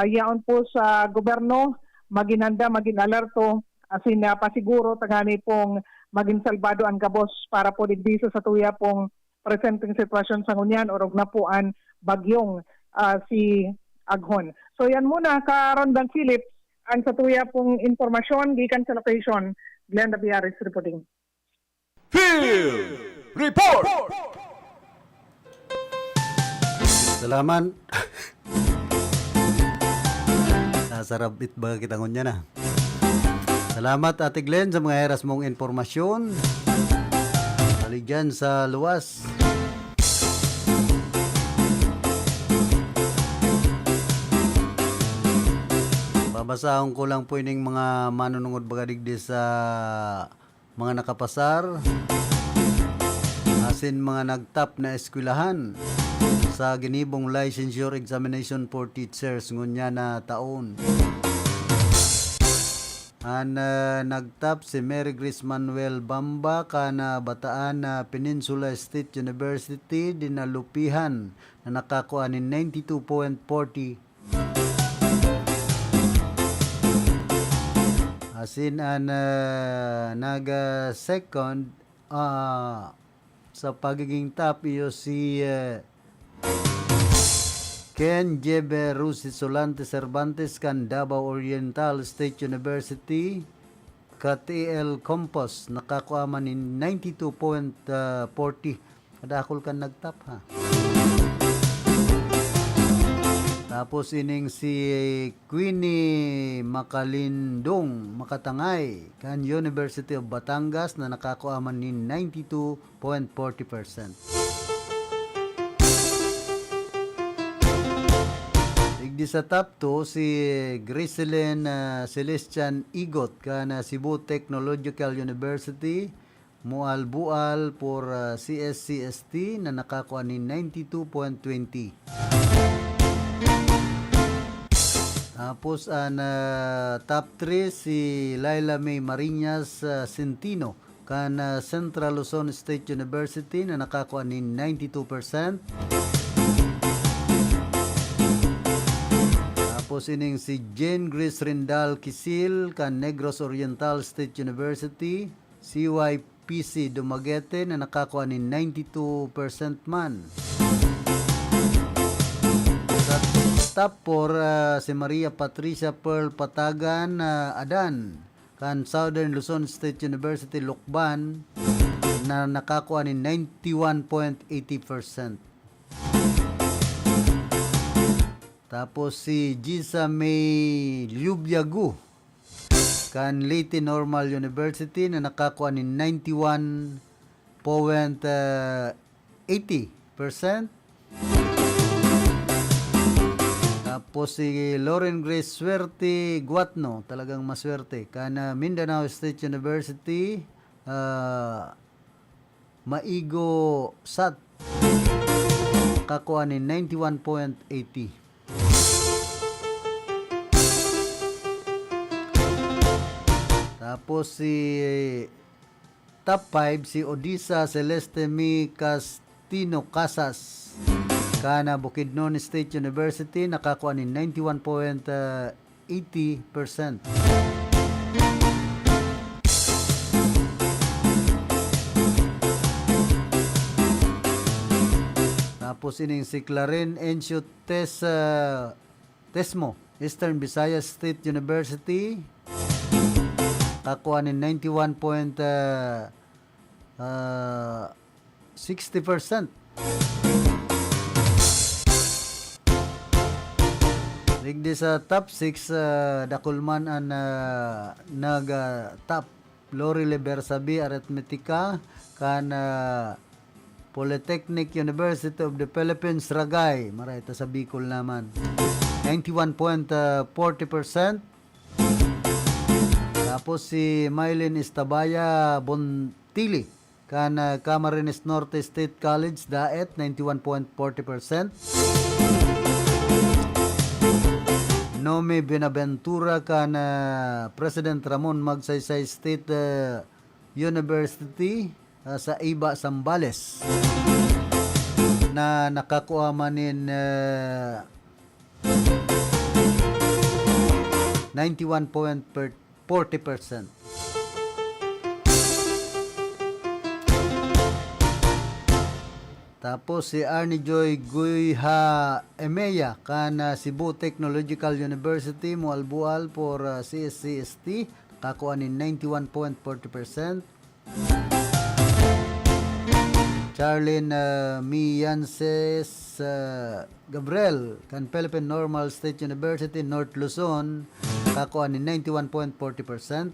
yaon po sa gobyerno, maginanda, maging alerto, asin pasiguro, tagani pong maging salbado ang gabos para po digdiso sa tuya pong presenting sitwasyon sa kunyan, orog na po ang bagyong si Aghon. So yan muna, Karondang Philip, ang sa tuya pong informasyon, gikan sa location, Glenda Biaris reporting. Field Report! Salamat. Sarabit ba kita ngunya na? Salamat Ate Glenn sa mga heras mong informasyon. Haligyan sa luwas. Babasahon ko lang po ining mga manunungod bagadigdi sa mga nakapasar asin mga nagtap na eskwelahan sa ginibong licensure examination for teachers ngunya na taon. Nagtap si Mary Grace Manuel Bamba kana Bataan na Peninsula State University dinalupihan na nakakuha ni 92.40 asin naga second sa pagiging top iyo si Ken Jebe Rusi Solante Cervantes kan Davao Oriental State University KTL Compos nakakuha man ni 92.40 kadakol kan nagtap ha. Tapos ining si Queenie Makalindong Makatangay kan University of Batangas na nakakuha man ni 92.40%. Digdi sa top 2 si Griselyn Celestian Igot kan Cebu Technological University Mualbual for CSCST na nakakuha ni 92.20. Tapos top 3 si Laila May Marinas Centino kan Central Luzon State University na nakakuha ni 92%. Tapos ining si Jane Grace Rindal Kisil kan Negros Oriental State University CYPC Dumaguete na nakakuha ni 92% man. Top 4 si Maria Patricia Pearl Patagan Adan kan Southern Luzon State University Lucban na nakakuha ni 91.80%. Tapos si Jisa May Lyubyagu kan Leyte Normal University na nakakuha ni 91.80%. Tapos si Lauren Grace Suerte Guatno, talagang maswerte, kana Mindanao State University, Maigo Sat, kakuha ni 91.80. Tapos si top 5 si Odisa Celeste Mi Castino Casas, kana Bukidnon State University, nakakuha ni 91.80%. Tapos ining si Clarin Encio Tesmo, Eastern Visayas State University, kakuha ni 91.60%. Ligdi sa top 6, dakulman ang nag-top Lori Bersabi Arithmetica kan Polytechnic University of the Philippines, Ragay. Maray, ito sa Bicol naman. 91.40%. Tapos si Mylene Istabaya Bontili kan Camarines Norte State College, Daet, 91.40%. Nome Benaventura kan President Ramon Magsaysay State University sa Iba, Zambales, na nakakuha manin 91.40%. Tapos si Arnie Joy Guyha Emeya kan Cebu Technological University, Mualbual for CSCST, kakuha ni 91.40%. Charlene Miances Gabriel kan Philippine Normal State University, North Luzon, kakuha ni 91.40%.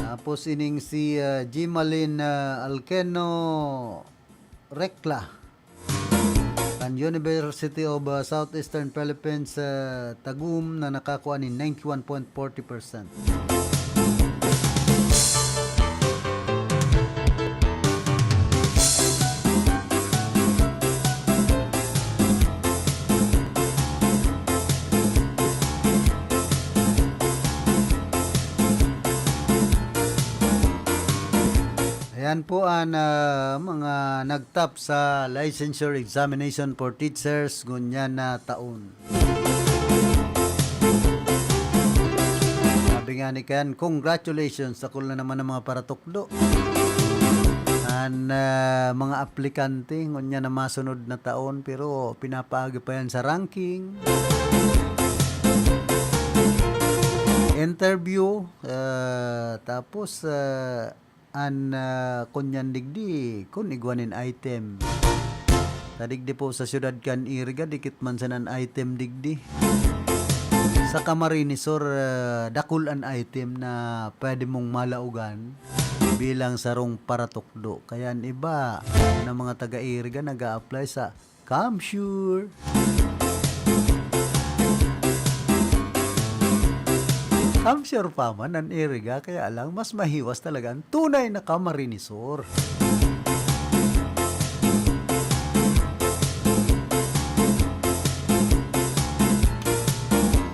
Tapos ining si Jimalin Alkeno Rekla kan University of Southeastern Philippines, Tagum, na nakakuha ni 91.40%. Yan po ang mga nagtap sa licensure examination for teachers ngunyan na taon. Sabi nga ni Ken, congratulations sa kula naman ng mga paratukdo. Ang mga aplikante ngunyan na masunod na taon, pero pinapaagi pa yan sa ranking. Interview, tapos kunyan digdi kun igwanin item tadigdi po sa syudad kan Iriga, dikit man sanan item digdi sa Camarinesor, dakul an item na pwede mong malaugan bilang sarong paratukdo. Kaya iba na mga taga Iriga nag-a-apply sa Camsure. Camsure pa man ang Iriga, kaya lang mas mahiwas talaga ang tunay na Camarinesor.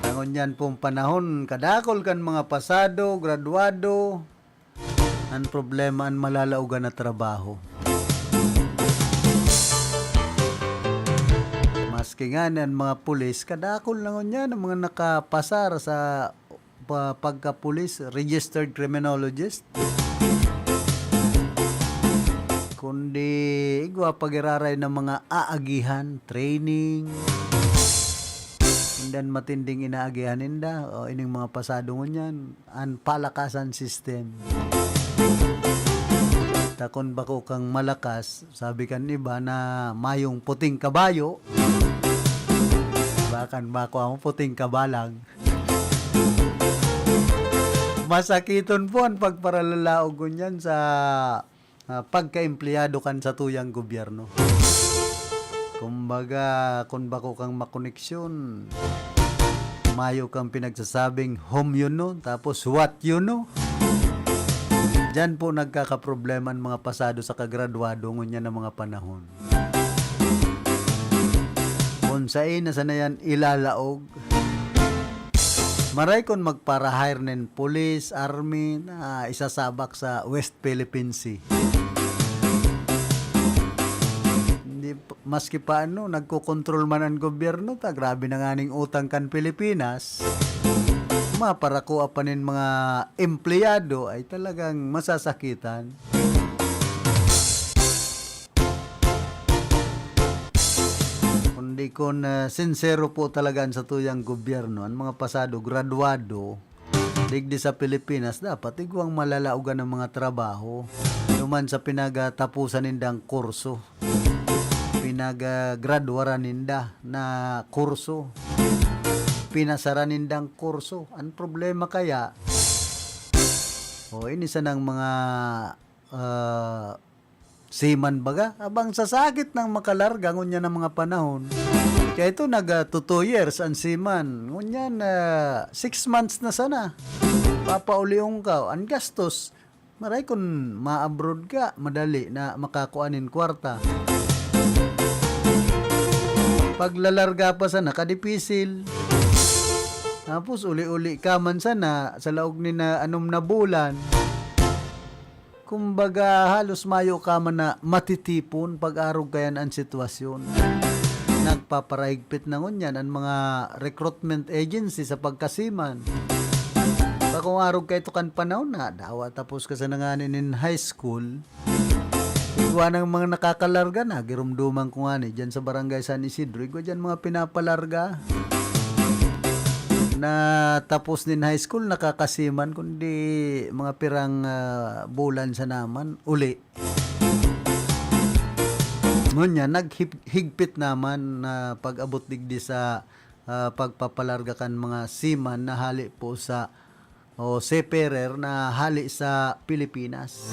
Tangon yan pong panahon, kadakol kan mga pasado, graduado, ang problema ang malalaugan na trabaho. Maski nga ang mga pulis, kadakol lang yan ang mga nakapasar sa pagka-pulis, registered criminologist. Kundi igwa pag-iraray ng mga aagihan, training, dan matinding inaagihan ninda o ining mga pasado ngunyan, ang palakasan system. takon bako kang malakas, sabi kan iba na mayong puting kabayo, bakan bako ang puting kabalang. Masakiton po ang pagparalalaog ko niyan sa pagka-empleyado kan sa tuyang gobyerno. Kumbaga, kung bako kang makoneksyon, mayo kang pinagsasabing home you know, tapos what you know. Diyan po nagkakaproblema ang mga pasado sa kagraduado ngunya ng mga panahon. Kung saan na sanayan ilalaog, maray kon magpara-hire ng police, army na isasabak sa West Philippine Sea. Hindi, maski paano, nagkokontrol man ang gobyerno, grabe na nga ning utang kan Pilipinas, maparako apanin mga empleyado ay talagang masasakitan. Kundi kung sincero po talaga sa tuyang gobyerno, ang mga pasado graduado digdi sa Pilipinas, dapat igwang malalaugan ng mga trabaho. Duman sa pinagatapusan nindang kurso, pinagagraduaran ninda na kurso, pinasaran nindang kurso. Ang problema kaya, ini sa ng mga seaman baga, abang sasakit ng makalarga ngunya ng mga panahon. Kaya ito nag 2 years ang seaman, ngunya 6 months na sana. Papauliong ka, ang gastos, maray kung ma-abroad ka, madali na makakuanin kwarta. Paglalarga pa sana, kadipisil. Tapos uli-uli ka man sana sa laog ni na na bulan. Kumbaga halos mayo ka man na matitipon pag-arog kayan ang sitwasyon. Nagpaparahigpit na ngunyan ang mga recruitment agency sa pagkasiman. Kung arog kayo kan panahon na, dawa tapos ka sa nanganin in high school, igwa ng mga nakakalarga na, girumduman ko nga ni, dyan sa barangay San Isidro, igwa dyan mga pinapalarga. Na tapos din high school nakakasiman kundi mga pirang bulan sa naman uli. Ngunya naghigpit naman na pag-abot digdi sa pagpapalarga kan mga seaman na hali po sa seafarer na hali sa Pilipinas.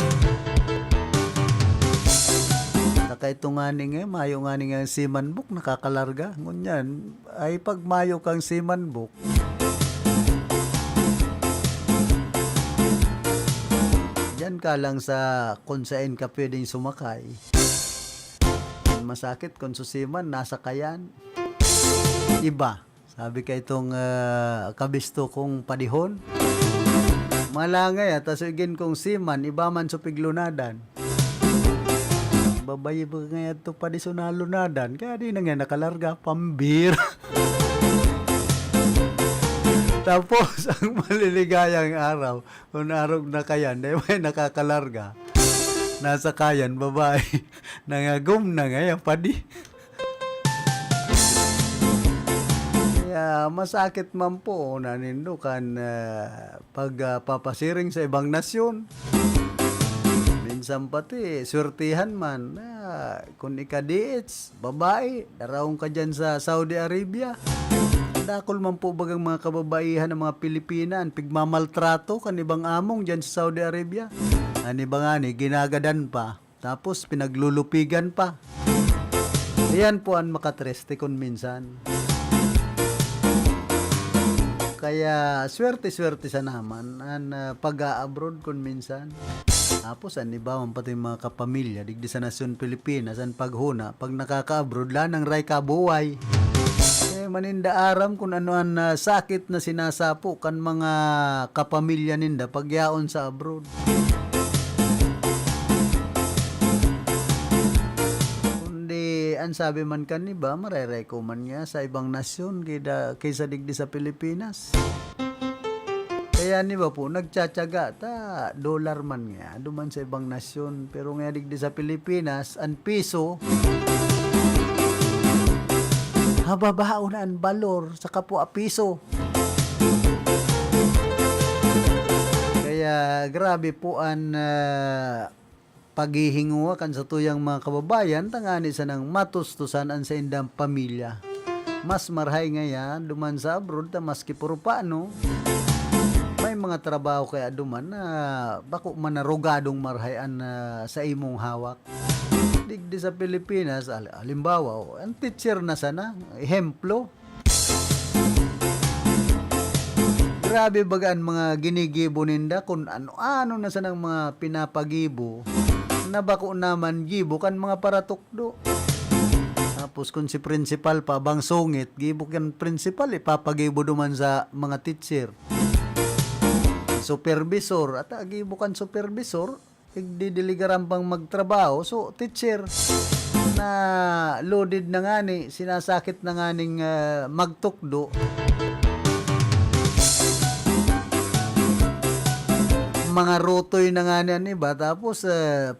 Saka ito nga ni mayo nga ni nga seaman book nakakalarga. Ngunyan ay pag mayo kang seaman book, dyan ka lang sa kung saan ka pwedeng sumakay. Masakit kung susiman, nasa kayan. Iba. Sabi ka itong kabisto kong padihon. Malangay at asugin kong siman, iba man sa piglunadan. Babayi ba nga ito padiso na lunadan? Kaya di na nga nakalarga, pambir. Tapos, ang maliligayang araw, kung arog na kayan, dahil may nakakalarga, nasa kayan, babae, nangagum na ngayon, padi. Kaya, masakit man po, nanindukan, pagpapasiring sa ibang nasyon. Minsan pati, surtihan man, kung ikadiits, babae, darawang ka dyan sa Saudi Arabia. Dakol man po bagang mga kababaihan ng mga Pilipinan, pigmamaltrato kanibang among dyan sa Saudi Arabia. Ano ba nga ni, ginagadan pa, tapos pinaglulupigan pa. Ayan po ang makatreste kun minsan. Kaya swerte-swerte sa naman ang pag-a-abroad kun minsan. Tapos an iba man pati mga kapamilya digdi sa nasyon Pilipinas ang paghuna pag nakaka-abroad lanang ray kabuway. Maninda aram kung ano ang sakit na sinasapo kan mga kapamilya ninda pagyaon sa abroad. Kundi ang sabi man kan iba, marereko man niya sa ibang nasyon kaysa digdi sa Pilipinas. Kaya ni ba po, nagtsatsaga ta, dollar man nga, duman sa ibang nasyon. Pero nga digdi sa Pilipinas, ang piso, hababao na ang balor sa kapwa piso. Kaya grabe po ang paghihinguwa kan sa tuyang mga kababayan, tangani sa nang matustusan an sa indang pamilya. Mas marhay ngayon, duman sa abroad, ta maski puro paano, may mga trabaho kaya duman na bako manarugadong marhayan sa imong hawak. Digdi sa Pilipinas, halimbawa, ang teacher na sana, ehemplo. Grabe bagaan mga ginigibo ninda kung ano-ano na sanang mga pinapagibo na bako naman gibo kan mga paratukdo. Tapos kung si principal pa bang sungit, gibo kan principal ipapagibo duman sa mga teacher. Supervisor at gibo kan supervisor, igdidiligaran pang magtrabaho. So teacher na loaded na nga ni, sinasakit na nga ning magtukdo. Mga rotoy na nga niyan iba, tapos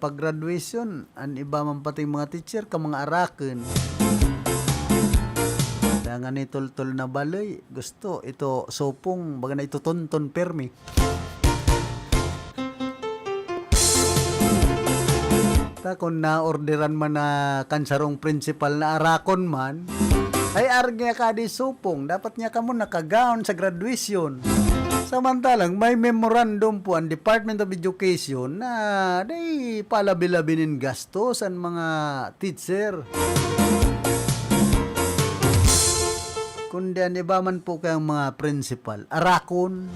pag graduation an iba man pati mga teacher ka mga araken. Kaya ni tol-tol na baloy, gusto ito sopong baga na ito tonton permi. Ta kung na-orderan man na kansarong principal na arakon man, ay argya ka di sopong, dapat niya ka mo nakagaon sa graduation. Samantalang may memorandum po ang Department of Education na day palabi-labinin gastos ang mga teacher. Kundi ang iba man po kayang mga principal, arakon.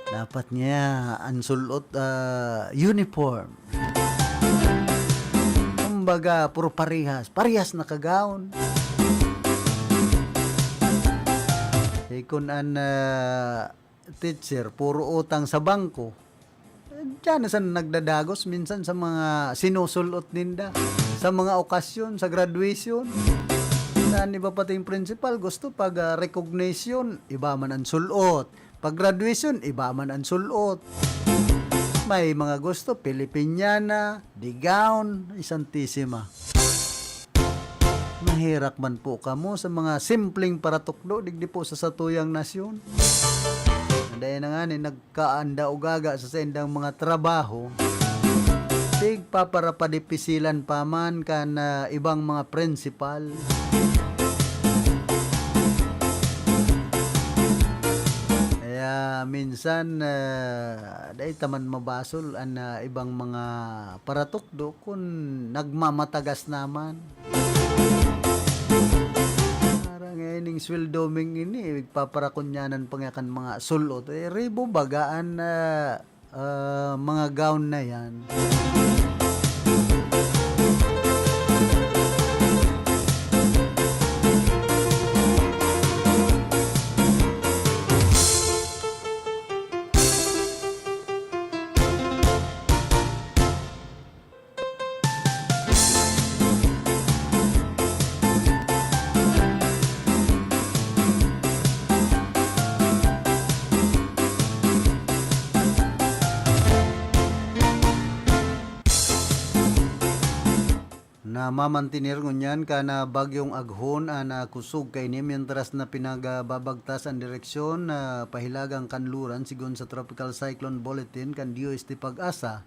Dapat niya ansulot uniform. Kumbaga, puro parehas na kagaon. Kung an teacher, puro utang sa bangko, diyan na saan nagdadagos minsan sa mga sinusulot ninda, sa mga okasyon, sa graduation. Saan iba pati yung principal, gusto pag recognition, iba man ang sulot. Pag graduation, iba man ang sulot. May mga gusto, Pilipiniana, di gown, isantisima. Mahirak man po kamo sa mga simpleng paratukdo digdi po sa satuyang nasyon. Dahil na nga ni nagkaanda o gaga sa sendang mga trabaho, tig paparapadipisilan pa man kan ibang mga principal. Kaya minsan dahil taman mabasol ang ibang mga paratukdo kung nagmamatagas naman. Ning sweldoming ini papaраkunyanan pangyakan mga sulot ribo bagaan mga gown na yan. Mamantinir ngunyan ka na bagyong aghon na kusog kay ni mientras na pinagbabagtas ang direksyon na pahilagang kanluran sigon sa Tropical Cyclone Bulletin kan DOST Pag-asa.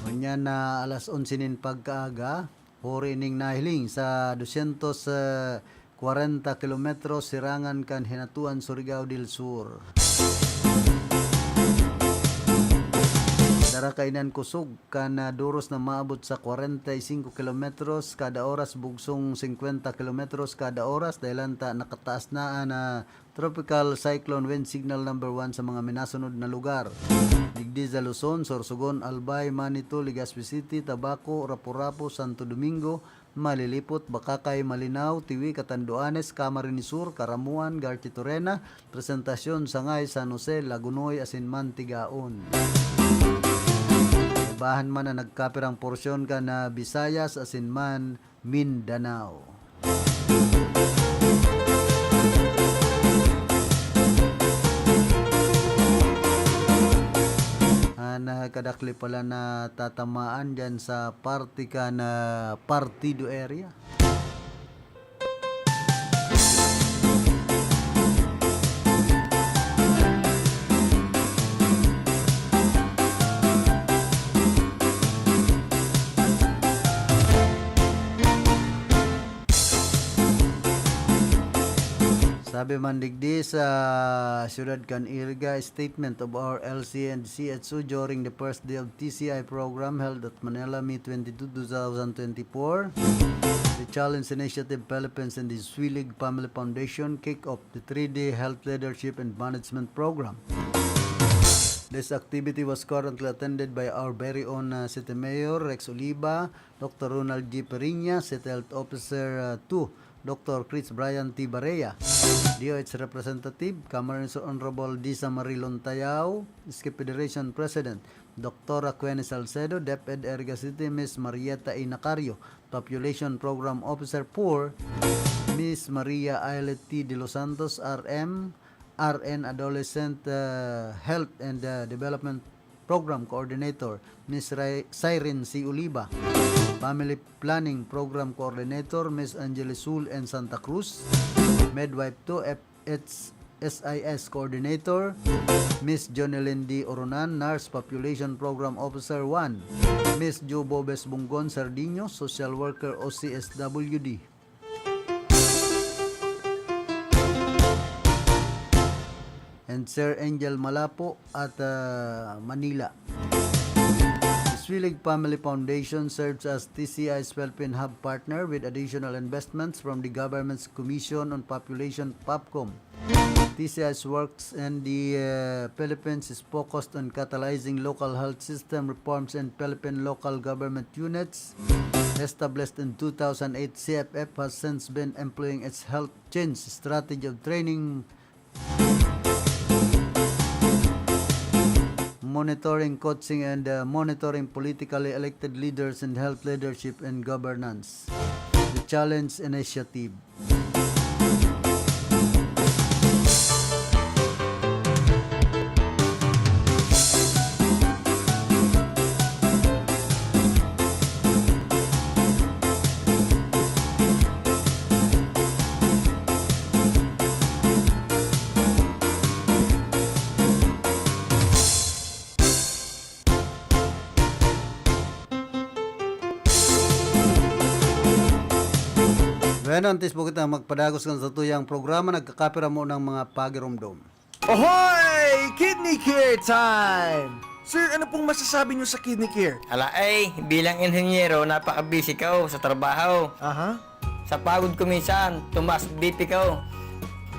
Ngunyan na alas 11 nin pagkaaga, hori ning nahiling sa 240 kilometros sirangan kan Hinatuan, Surigao del Sur. Dara kainan kusog kana duros na maabot sa 45 kilometros kada oras, bugsong 50 kilometros kada oras dahilan ta nakataas na Tropical Cyclone Wind Signal number 1 sa mga minasunod na lugar. Digdi sa Luzon, Sorsogon, Albay, Manito, Legazpi City, Tabaco, Rapu-Rapu, Santo Domingo, Malilipot, Bakakay, Malinaw, Tiwi, Catanduanes, Camarines Sur, Karamuan, Garchitorena, Presentacion, Sangay, San Jose, Lagunoy, Asinman, Tigaon. Bahan man na nagkapirang porsyon ka na Visayas, Asinman, Mindanao. Kadakli pala na tatamaan dyan sa party ka na partido area. Sabi man digdi sa Ciudad Canirga, statement of our LC and CHO during the first day of TCI program held at Manila, May 22, 2024. The Challenge Initiative Philippines and the Swilig Family Foundation kick off the 3-day Health Leadership and Management Program. This activity was currently attended by our very own City Mayor Rex Oliva, Dr. Ronald G. Periña, City Health Officer 2, Dr. Chris Brian T. Barea, DOH Representative, Camarines Honorable Disa Marilon Tayao, SKI Federation President, Dr. Aquene Salcedo, DepEd Erga City, Ms. Marieta Inacario, Population Program Officer 4, Ms. Maria Ailet T. De Los Santos, RN Adolescent Health and Development Program Coordinator, Ms. Siren C. Oliva, Family Planning Program Coordinator, Ms. Angeles Sul and Santa Cruz, Medwife 2 SIS Coordinator, Ms. Jonelyn D. Oronan, Nurse Population Program Officer 1, Ms. Jo Bobes Bungon Sardiño, Social Worker OCSWD. And Sir Angel Malapo at Manila. The Swilig Family Foundation serves as TCI's Philippine Hub partner with additional investments from the Government's Commission on Population POPCOM. TCI's works in the Philippines is focused on catalyzing local health system reforms in Philippine local government units. Established in 2008, CFF has since been employing its health change strategy of training, monitoring, coaching, and monitoring politically elected leaders in health leadership and governance. The Challenge Initiative. Bueno, antes po kita magpadagos kan sa tuyang programa, nagkakapira mo ng mga pagiromdom. Ahoy! Kidney Care time! Sir, ano pong masasabi niyo sa Kidney Care? Ala ay, bilang inhenyero, napaka-busy ko sa trabaho. Aha. Sa pagod ko minsan, tumas BP ko.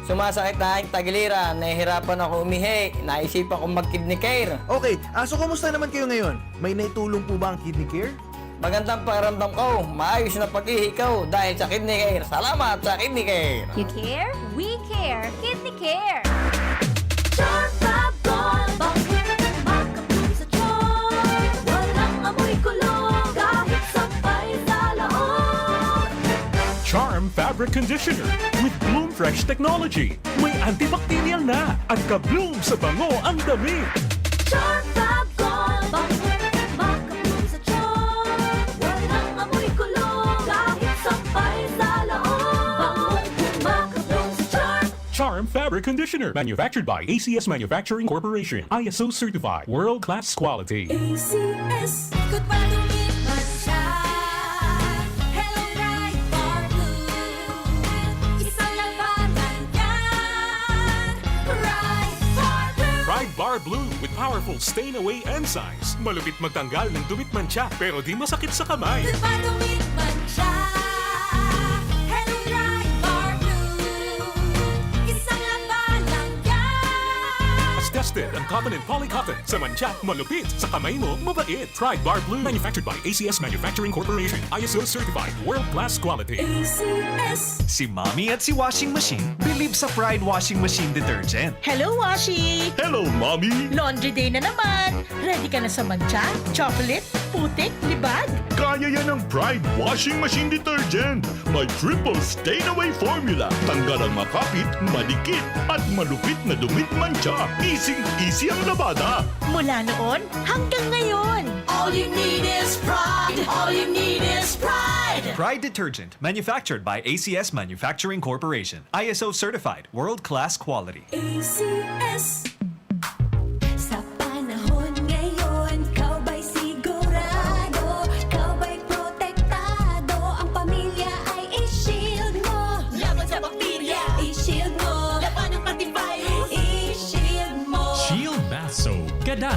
Sumasakit na aking tagiliran, nahihirapan ako umihi, naisipan kong mag-Kidney Care. Okay, so kumusta naman kayo ngayon? May naitulong po ba ang Kidney Care? Magandang pakiramdam ko, maayos na pag-ihi ko dahil sa Kidney Care. Salamat sa Kidney Care. You care? We care. Kidney Care. Charm Fab Gold, bakit makapun sa charm? Walang amoy kulong, kahit sabay sa laon. Charm Fabric Conditioner with Bloom Fresh Technology. May antibacterial na at ka-bloom sa bango ang damit. Charm Fab Gold, bakit makapun sa charm? Walang amoy kulong, kahit sabay sa laon. Makapun sa charm. Charm Fabric Conditioner, manufactured by ACS Manufacturing Corporation. ISO certified, world-class quality. ACS, good pa lumipas siya. Hello, Bright Bar Blue. Isang labanan yan. Bright Bar Blue. Pride Bar Blue with powerful stain-away enzymes. Malupit magtanggal ng dumit mancha pero di masakit sa kamay. Good pa lumipas siya. Hello, Bright Bar Blue. Isang labanan yan. As tested ang cotton and polycotton. Sa mancha, malupit. Sa kamay mo, mabait. Pride Bar Blue, manufactured by ACS Manufacturing Corporation. ISO certified, world-class quality. ACS. Si Mommy at si Washing Machine believe sa Pride Washing Machine Detergent. Hello, Washi! Hello, Mommy! Laundry day na naman! Ready ka na sa mancha, chocolate, putik, libag? Kaya yan ang Pride Washing Machine Detergent. May triple stain-away formula. Tanggal ang makapit, madikit, at malupit na dumit mancha. Easy ang labada. Mula noon hanggang ngayon. All you need is pride. All you need is pride. Pride Detergent, manufactured by ACS Manufacturing Corporation. ISO certified, world-class quality. ACS. Sa panahon ngayon, kau ba'y sigurado? Kau ba'y protektado? Ang pamilya ay i-shield mo. Laban sa bakterya, i-shield mo.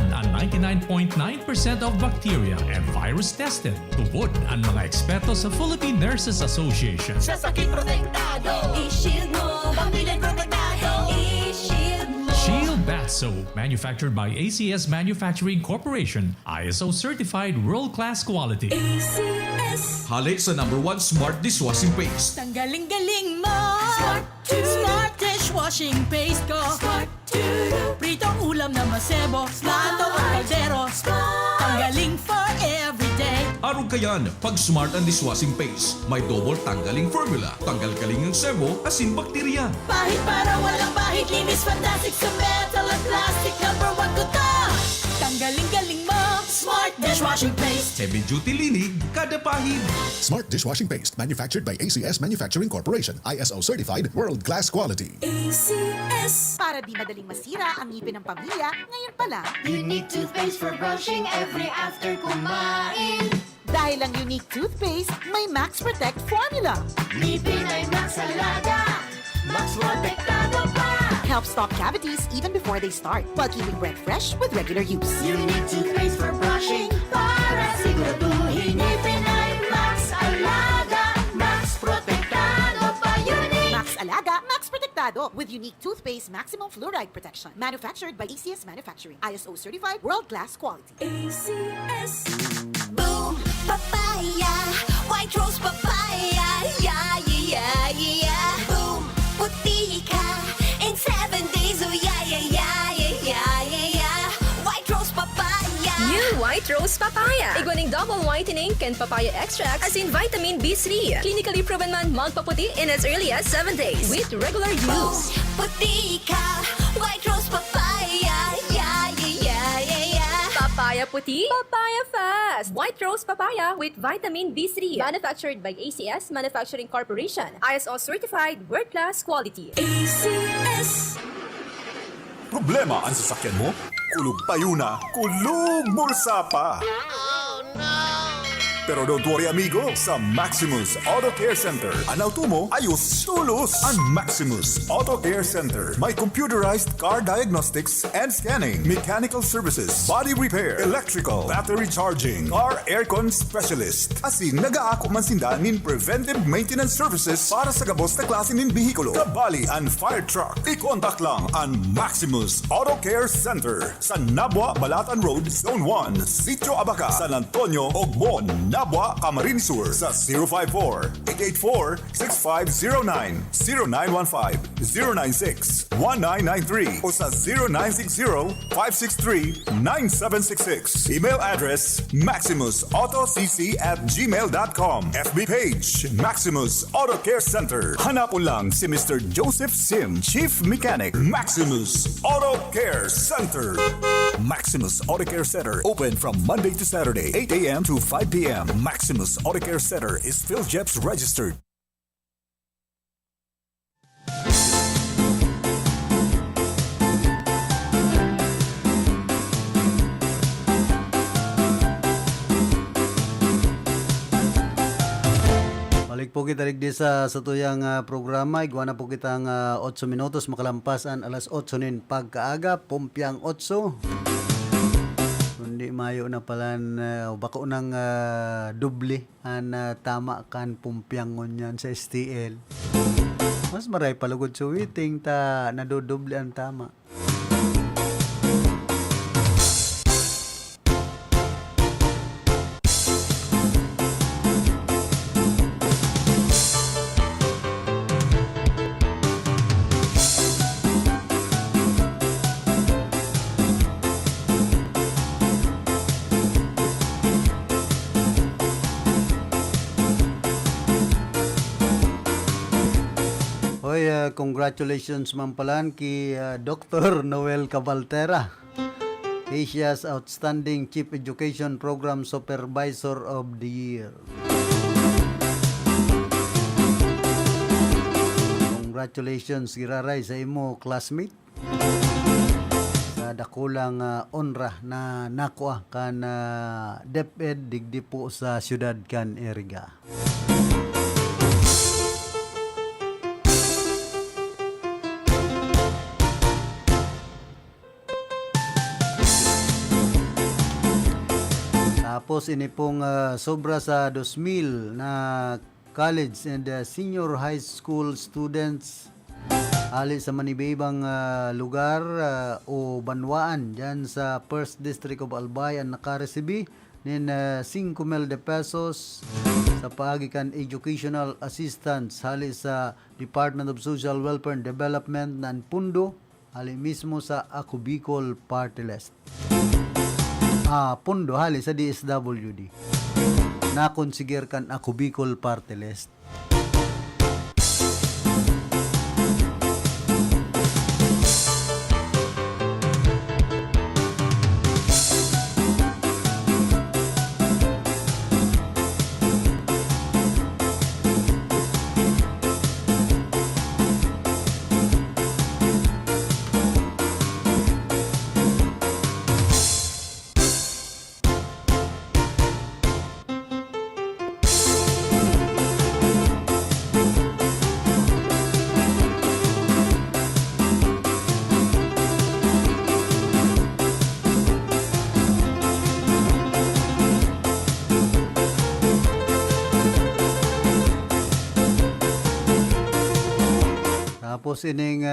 Gadan ang 99.9% of bacteria and virus tested. Tubod ang mga eksperto sa Philippine Nurses Association. Sa sakit protektado, i-shield mo, pamilyang protektado, i-shield mo. Shield Bath Soap, manufactured by ACS Manufacturing Corporation, ISO certified world-class quality. ACS. Hali sa #1 Smart Dishwashing Paste. Tanggaling-galing mo. Smart dishwashing paste ko. Pritong ulam na masebo. Plato at kaldero. Tanggaling for everyday. Arog kayan, pag Smart ang Dishwashing Paste, may double tanggaling formula. Tanggal-galing ng sebo, asin bakterya. Pahit para walang bahid. Linis fantastic sa metal at plastic. #1 ko to. Tanggaling-galing mo. Smart dishwashing paste. Heavy duty linig, kada pahid. Smart Dishwashing Paste, manufactured by ACS Manufacturing Corporation, ISO certified, world-class quality. ACS. Para di madaling masira ang ngipin ng pamilya, ngayon pa lang. Unique toothpaste for brushing every after kumain. Dahil ang unique toothpaste, may Max Protect formula. Ngipin ay Max Alaga. Max Protektado pa. Helps stop cavities even before they start, while keeping breath fresh with regular use. Unique toothpaste for brushing para siguraduhin ngipin ay Max Alaga. Max Protektado pa. Unique. Max Alaga, Max Protectado with unique toothpaste maximum fluoride protection. Manufactured by ACS Manufacturing, ISO certified, world-class quality. ACS. Boom, papaya, white rose papaya, yeah, yeah, yeah. Boom, puti ka in 7 days, oh yeah, yeah, yeah, yeah, yeah, yeah. White rose papaya. New White Rose Papaya. Iguaning double whitening and papaya extract as in vitamin B3. Clinically proven man magpaputi in as early as 7 days with regular Boom, use. puti ka, white rose papaya, yeah, yeah, yeah, yeah, yeah. Papaya puti, papaya fast. White Rose Papaya with vitamin B3. Manufactured by ACS Manufacturing Corporation. ISO certified world-class quality. ACS. Problema ang sasakyan mo? Kulog tayo na, kulog bulsa pa! Pero don't worry amigo, sa Maximus Auto Care Center, ang auto mo ayos tulos. Ang Maximus Auto Care Center may computerized car diagnostics and scanning, mechanical services, body repair, electrical, battery charging, car aircon specialist. Asin nag-aako man sinda nin preventive maintenance services para sa gabos na klase nin bihikulo, kabali and fire truck. I-contact lang ang Maximus Auto Care Center sa Nabwa, Balatan Road, Zone 1, Sitio Abaca, San Antonio, Ogmon, Nabwa, Camarines Sur sa 054-884-6509, 0915-096-1993 o sa 0960-563-9766. Email address maximusautocc@gmail.com. FB page Maximus Auto Care Center. Hanapon lang si Mr. Joseph Sim, Chief Mechanic, Maximus Auto Care Center. Maximus Auto Care Center open from Monday to Saturday, 8 a.m. to 5 p.m. Maximus Auto Care Center is PhilJeps registered. Balik po kita digdi sa tuyang programa. Igwa na po kitang 8 minutos makalampasan alas 8 nin pagkaaga, pumpyang 8. Kundi mayo na palan bako nang doble an tama kan pumpyang ngon sa STL. Mas maray palugod sa waiting ta nadodoble ang tama. Congratulations mampalan ki Dr. Noel Cabaltera, Asia's Outstanding Chief Education Program Supervisor of the Year. Congratulations giraray sa imo classmate sa dakulang onra na nakuha kan DepEd digdi po sa siyudad kan Iriga. Tapos ini pong sobra sa 2,000 na college and senior high school students ali sa manibibang lugar o banwaan dyan sa First District of Albay ang nakaresibi nin 5,000 pesos sa paagikan educational assistance hali sa Department of Social Welfare and Development ng pundo hali mismo sa Ako Bicol Party List. Pundo hali sa DSWD na konsigir kan Ako Bicol Party List. Tapos ining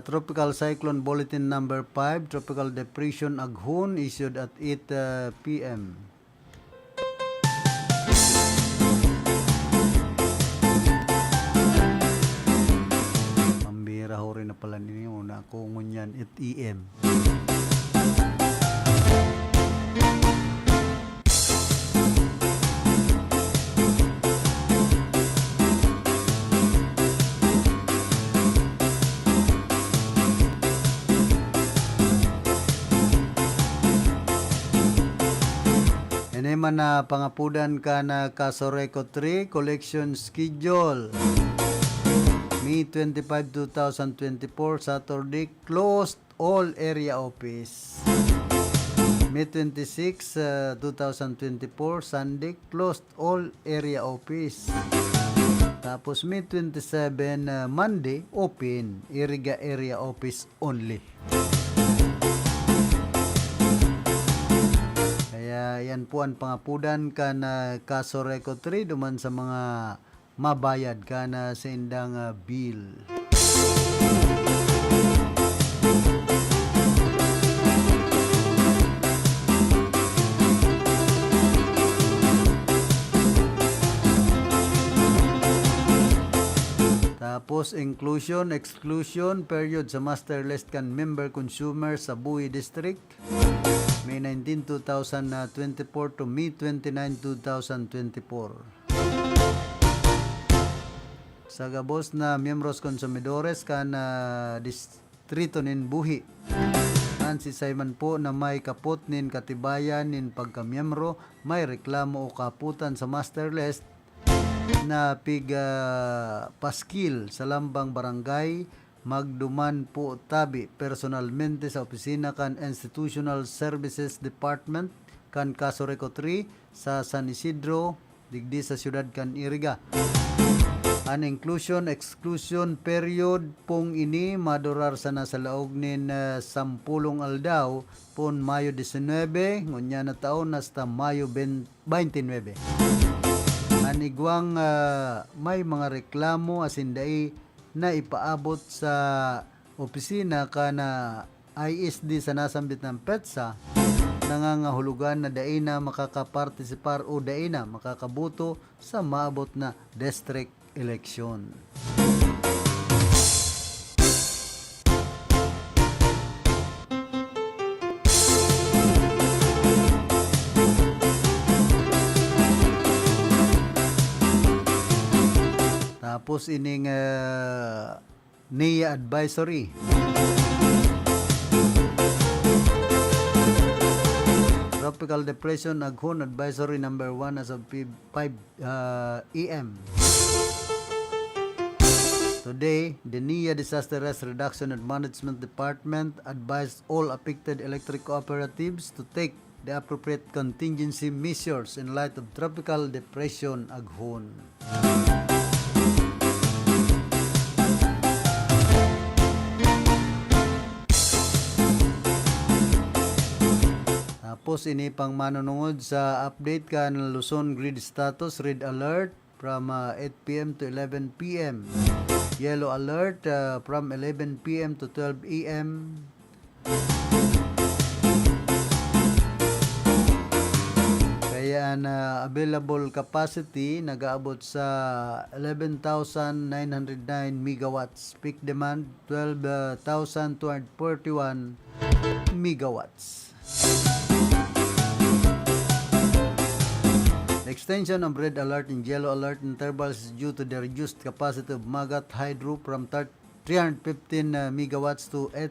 Tropical Cyclone Bulletin number 5, Tropical Depression Aghon issued at 8 p.m. Pambira ho rin na pala ninyo na kung ngunyan 8 a.m. Ini man na pangapudan ka na Kasoreko 3 collection schedule. May 25, 2024 Saturday closed all area office. May 26, 2024 Sunday closed all area office. Tapos May 27 Monday open Iriga area office only. Yan po ang pangapudan ka na Kasoreko 3 duman sa mga mabayad ka na sa indang bill. Tapos inclusion, exclusion period sa master list kan member consumer sa Buhi District. May 19, 2024 to May 29, 2024. Sa gabos na miyembros konsumidores kan distrito nin Buhi. Si Simon po na may kapot nin katibayan nin pagkamiyembro, may reklamo o kaputan sa master list na paskil sa lambang barangay magduman po tabi personalmente sa opisina kan Institutional Services Department kan Kasoreko 3 sa San Isidro digdi sa siyudad kan Iriga. An inclusion exclusion period pong ini madurar sana sa laog nin 10 aldaw pon Mayo 19 ngunya na taon hasta Mayo 29. Anigwang may mga reklamo asindai na ipaabot sa opisina kana ISD sa nasambit ng PETSA nangangahulugan na daina makakapartisipar o daina makakabuto sa maabot na district election. Tapos ining NIA advisory. Tropical Depression Aghon advisory number 1 as of 5 AM. Today, the NIA Disaster Risk Reduction and Management Department advised all affected electric cooperatives to take the appropriate contingency measures in light of Tropical Depression Aghon. Tapos ini pang manunungod sa update kan Luzon grid status, red alert from 8 p.m. to 11 p.m. Yellow alert from 11 p.m. to 12 a.m. Kaya na available capacity nag-aabot sa 11,909 megawatts. Peak demand 12,241 megawatts. The extension of red alert and yellow alert intervals is due to the reduced capacity of Magat Hydro from 315 megawatts to 8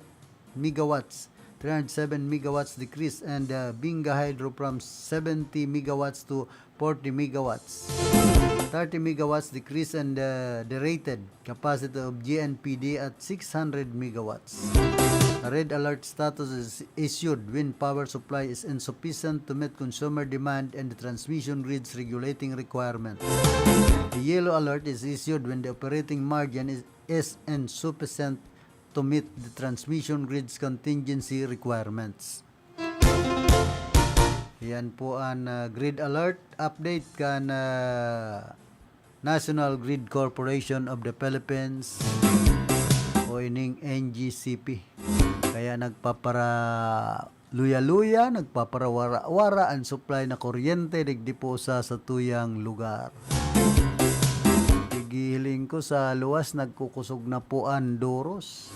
megawatts. 307 megawatts decrease, and Binga Hydro from 70 megawatts to 40 megawatts. 30 megawatts decrease, and the rated capacity of GNPD at 600 megawatts. A red alert status is issued when power supply is insufficient to meet consumer demand and the transmission grid's regulating requirement. The yellow alert is issued when the operating margin is insufficient to meet the transmission grid's contingency requirements. Yan po ang grid alert update kan National Grid Corporation of the Philippines o ining NGCP. Kaya nagpapara luya-luya, nagpapara wara-wara ang supply na kuryente digdi po sa tuyang lugar. Gihiling ko sa luwas, nagkukusog na po ang doros.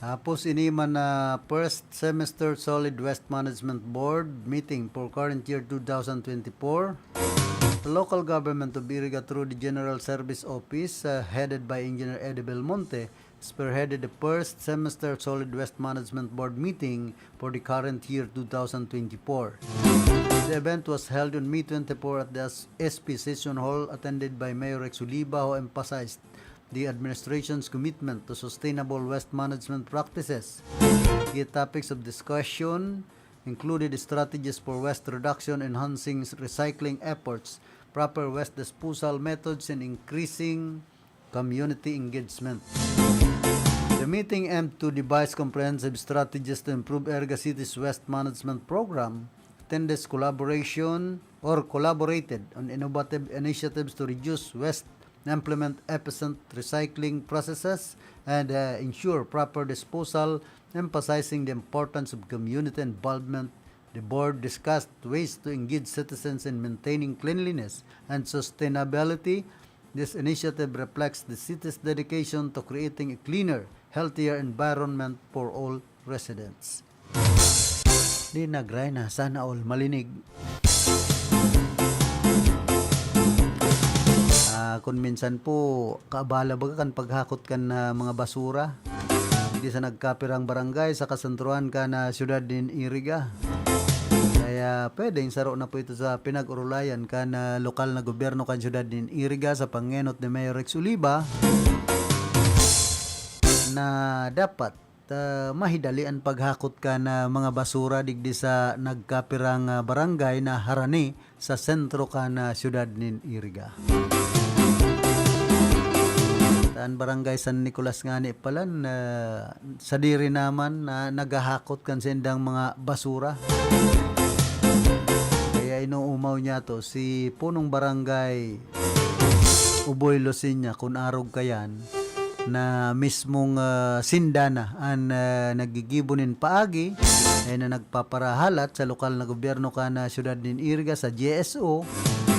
Tapos ini man na first semester Solid Waste Management Board meeting for current year 2024. The local government of Iriga through the General Service Office headed by Engineer Eddie Belmonte spearheaded the first semester Solid Waste Management Board meeting for the current year 2024. The event was held on May 24 at the SP Session Hall, attended by Mayor Rex Uliba, who emphasized the administration's commitment to sustainable waste management practices. Key topics of discussion included strategies for waste reduction, enhancing recycling efforts, proper waste disposal methods, and increasing community engagement. The meeting aimed to devise comprehensive strategies to improve Iriga City's waste management program. Attendance collaborated on innovative initiatives to reduce waste, implement efficient recycling processes, and ensure proper disposal, emphasizing the importance of community involvement. The board discussed ways to engage citizens in maintaining cleanliness and sustainability. This initiative reflects the city's dedication to creating a cleaner, healthier environment for all residents. Di nagray na, sana all malinig. Kung minsan po kaabala baga kan paghakot kan mga basura hindi sa nagkapirang barangay sa kasentruhan ka na syudad din Iriga. Kaya pwedeng saro na po ito sa pinag-urulayan ka na lokal na gobyerno kan syudad din Iriga sa pangenot ni Mayor Rex Uliba na dapat mahidalian paghakot ka na mga basura digdi sa nagkapirang barangay na harani sa sentro ka na syudad din Iriga. Ang barangay San Nicolas nga ni palan sa diri naman na nagahakot kan sendang mga basura. Kaya inuumaw niya to si punong barangay Uboy Losinya kun arog kayan na mismong sindana ang nagigibunin paagi ay na nagpaparahalat sa lokal na gobyerno ka na syudad din Iriga sa GSO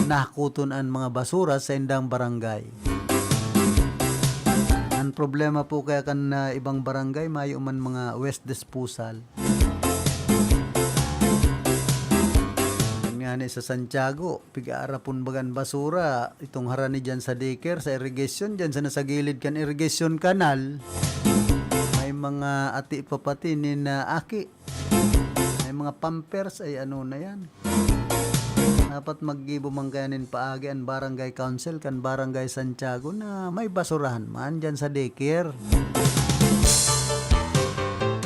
nakuton ang mga basura sa indang barangay. Ang problema po kaya kan ibang barangay mayo man mga waste disposal. Nga ni sa Santiago, pigaarapon bagan basura, itong harani dyan sa daycare, sa irrigation, dyan sa nasa gilid kan irrigation canal, may mga ati papatinin na aki. May mga pampers ay ano na yan. Dapat maggibo man kayanin paagi ang barangay council kan barangay Santiago na may basurahan man dyan sa daycare.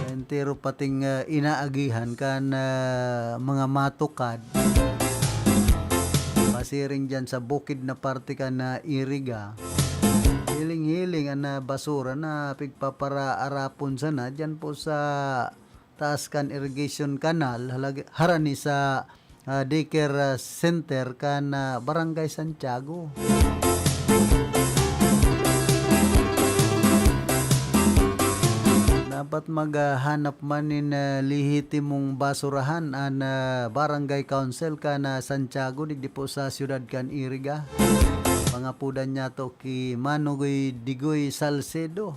Entero pating inaagihan kan mga matukad. Pasiring dyan sa bukid na parte ka na iriga. Hiling-hiling ang basura na pigpapara-arapon sana dyan po sa taas kan irrigation canal harani sa daycare center kan barangay Santiago. Dapat maghanap man in lihitimong basurahan an barangay council kan Santiago digdi po sa siyudad kan Iriga. Pangapudan niya to ki Manugoy Digoy Salcedo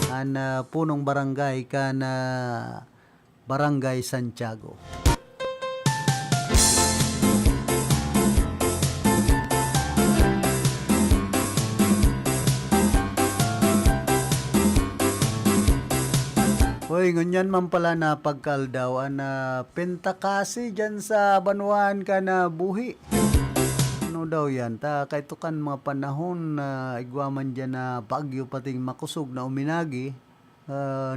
an punong barangay kan barangay Santiago. Hoy, ngunyan man pala na pagkaldaw na pentakasi dyan sa Banuan ka na buhi. Ano daw yan? Kahit kan mga panahon na igwaman dyan na bagyo pating makusog na uminagi,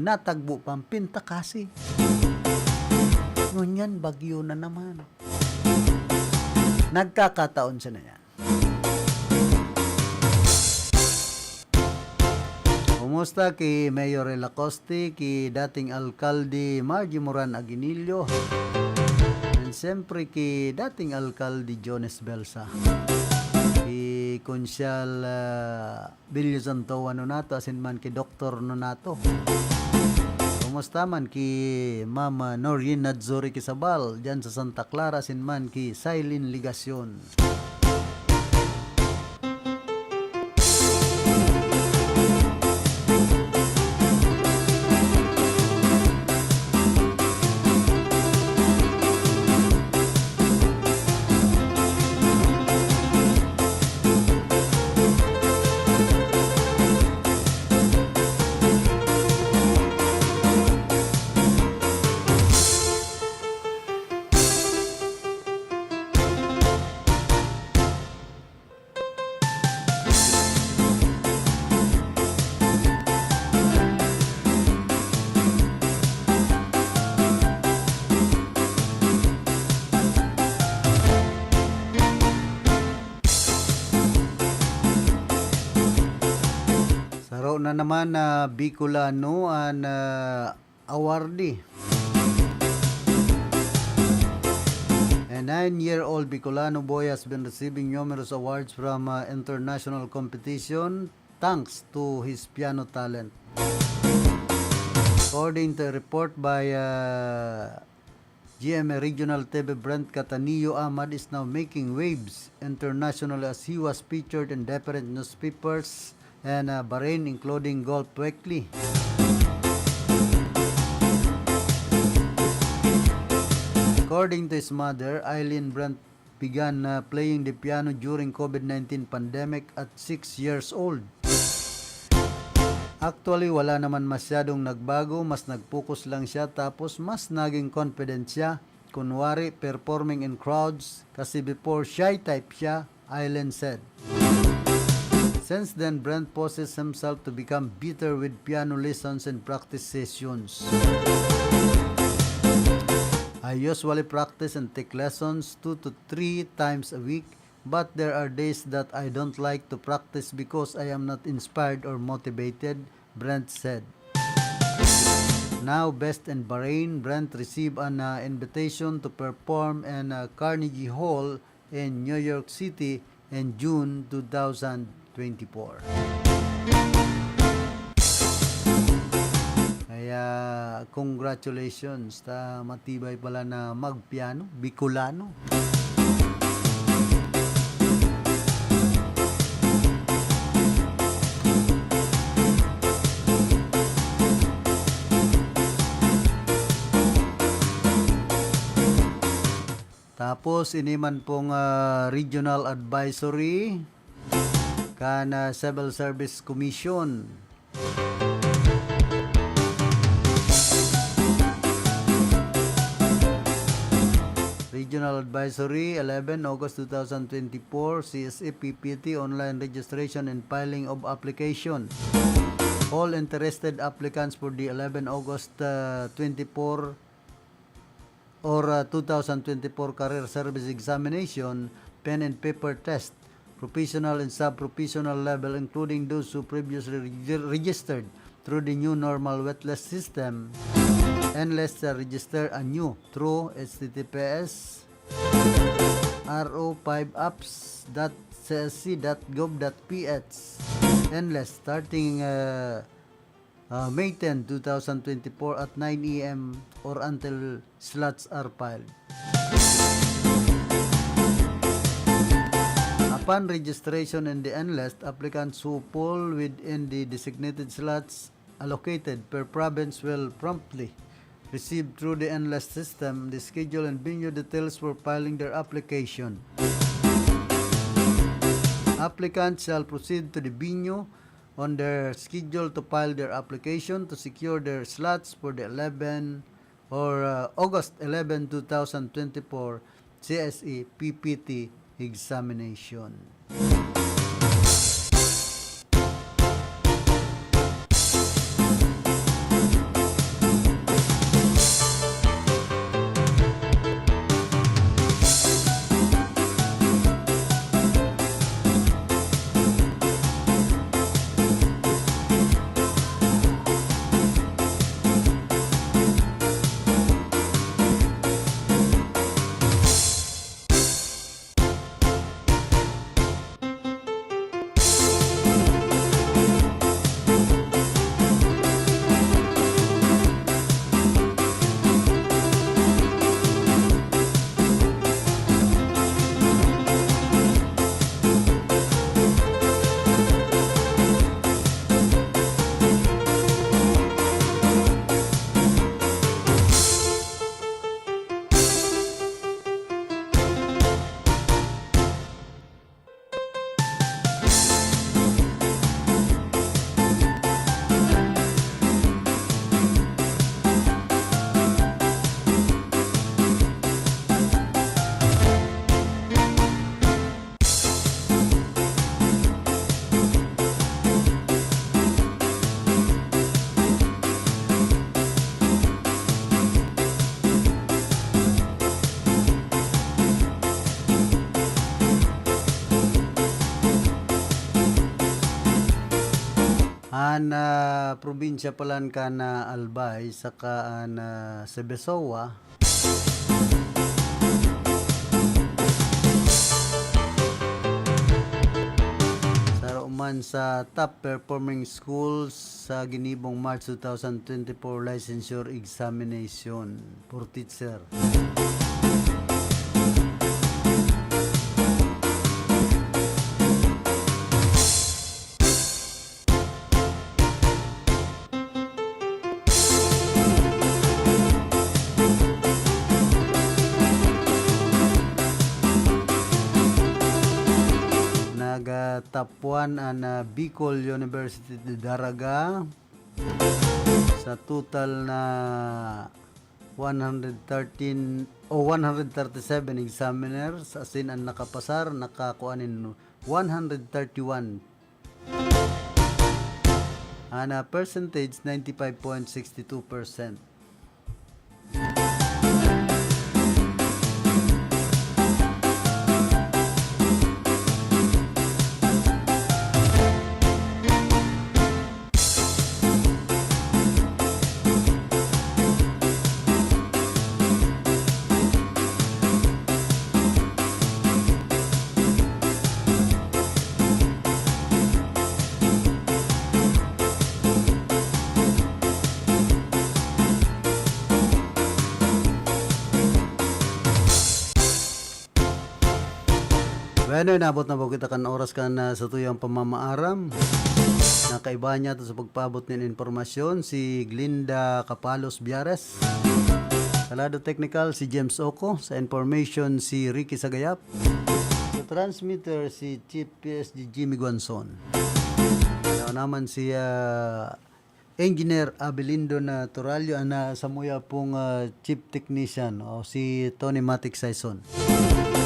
natagbo pang pentakasi. Ngunyan, bagyo na naman. Nagkakataon siya na yan. Kumusta ki Mayor Lacoste, ki dating alkalde Margie Moran Aguinildo, and siyempre ki dating alkalde Jones Belsa, ki Konsyal Bilyo Santo Nonato, asin man ki Dr. Nonato. Kumusta man ki Mama Noreen Nadzori Kisabal dyan sa Santa Clara, asin man ki Sailin Ligasyon. Na naman na Bicolano an awardee. A 9-year-old Bicolano boy has been receiving numerous awards from international competition thanks to his piano talent. According to a report by GMA Regional TV, Brent Catanillo Ahmad is now making waves internationally as he was featured in different newspapers and Bahrain, including Golf Weekly. According to his mother, Eileen, Brent began playing the piano during COVID-19 pandemic at 6 years old. Actually, wala naman masyadong nagbago, mas nag-focus lang siya tapos mas naging confident siya. Kunwari, performing in crowds kasi before shy type siya, Eileen said. Since then, Brent forces himself to become better with piano lessons and practice sessions. I usually practice and take lessons 2 to 3 times a week, but there are days that I don't like to practice because I am not inspired or motivated, Brent said. Now based in Bahrain, Brent received an invitation to perform in Carnegie Hall in New York City in June 2024. Kaya congratulations, matibay pala na magpiano, Bicolano. Tapos iniman pong Regional Advisory kan Civil Service Commission. Regional Advisory, 11 August 2024, CSE PPT, online registration and filing of application. All interested applicants for the 11 August 24 or 2024 Career Service Examination, pen and paper test, professional and sub-professional level, including those who previously registered through the new normal waitlist system, unless register anew through https ro5apps.csc.gov.ph, unless starting May 10, 2024 at 9 a.m. or until slots are filed. Upon registration in the enlist, applicants who fall within the designated slots allocated per province will promptly receive through the enlist system the schedule and venue details for filing their application. Applicants shall proceed to the venue on their schedule to file their application to secure their slots for the August 11, 2024 CSE PPT examination. Probinsya palan ka na Albay saka na Sebesoa sarauman sa top performing schools sa ginibong March 2024 licensure examination for teacher. Top 1 ang Bicol University de Daraga sa total na 137 examiners, as in ang nakapasar nakakuanin 131 and percentage 95.62%. Bueno, inabot na po kita kan oras kan sa tuyang pamamaaram. Nakaiba niya to sa pagpabot ng informasyon si Glinda Capalos Biares. Sa lado technical si James Oco. Sa information si Ricky Sagayap. Sa transmitter si Chief PSG Jimmy Guanzon. Naman si Engineer Abelindo na Turalio na samuya pong Chief Technician o si Tony Matic Saison.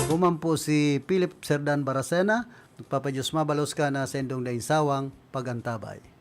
Kuman po si Philip Serdan Baracena, nagpapadyos mabalos ka na sa indong dainsawang pagantabay.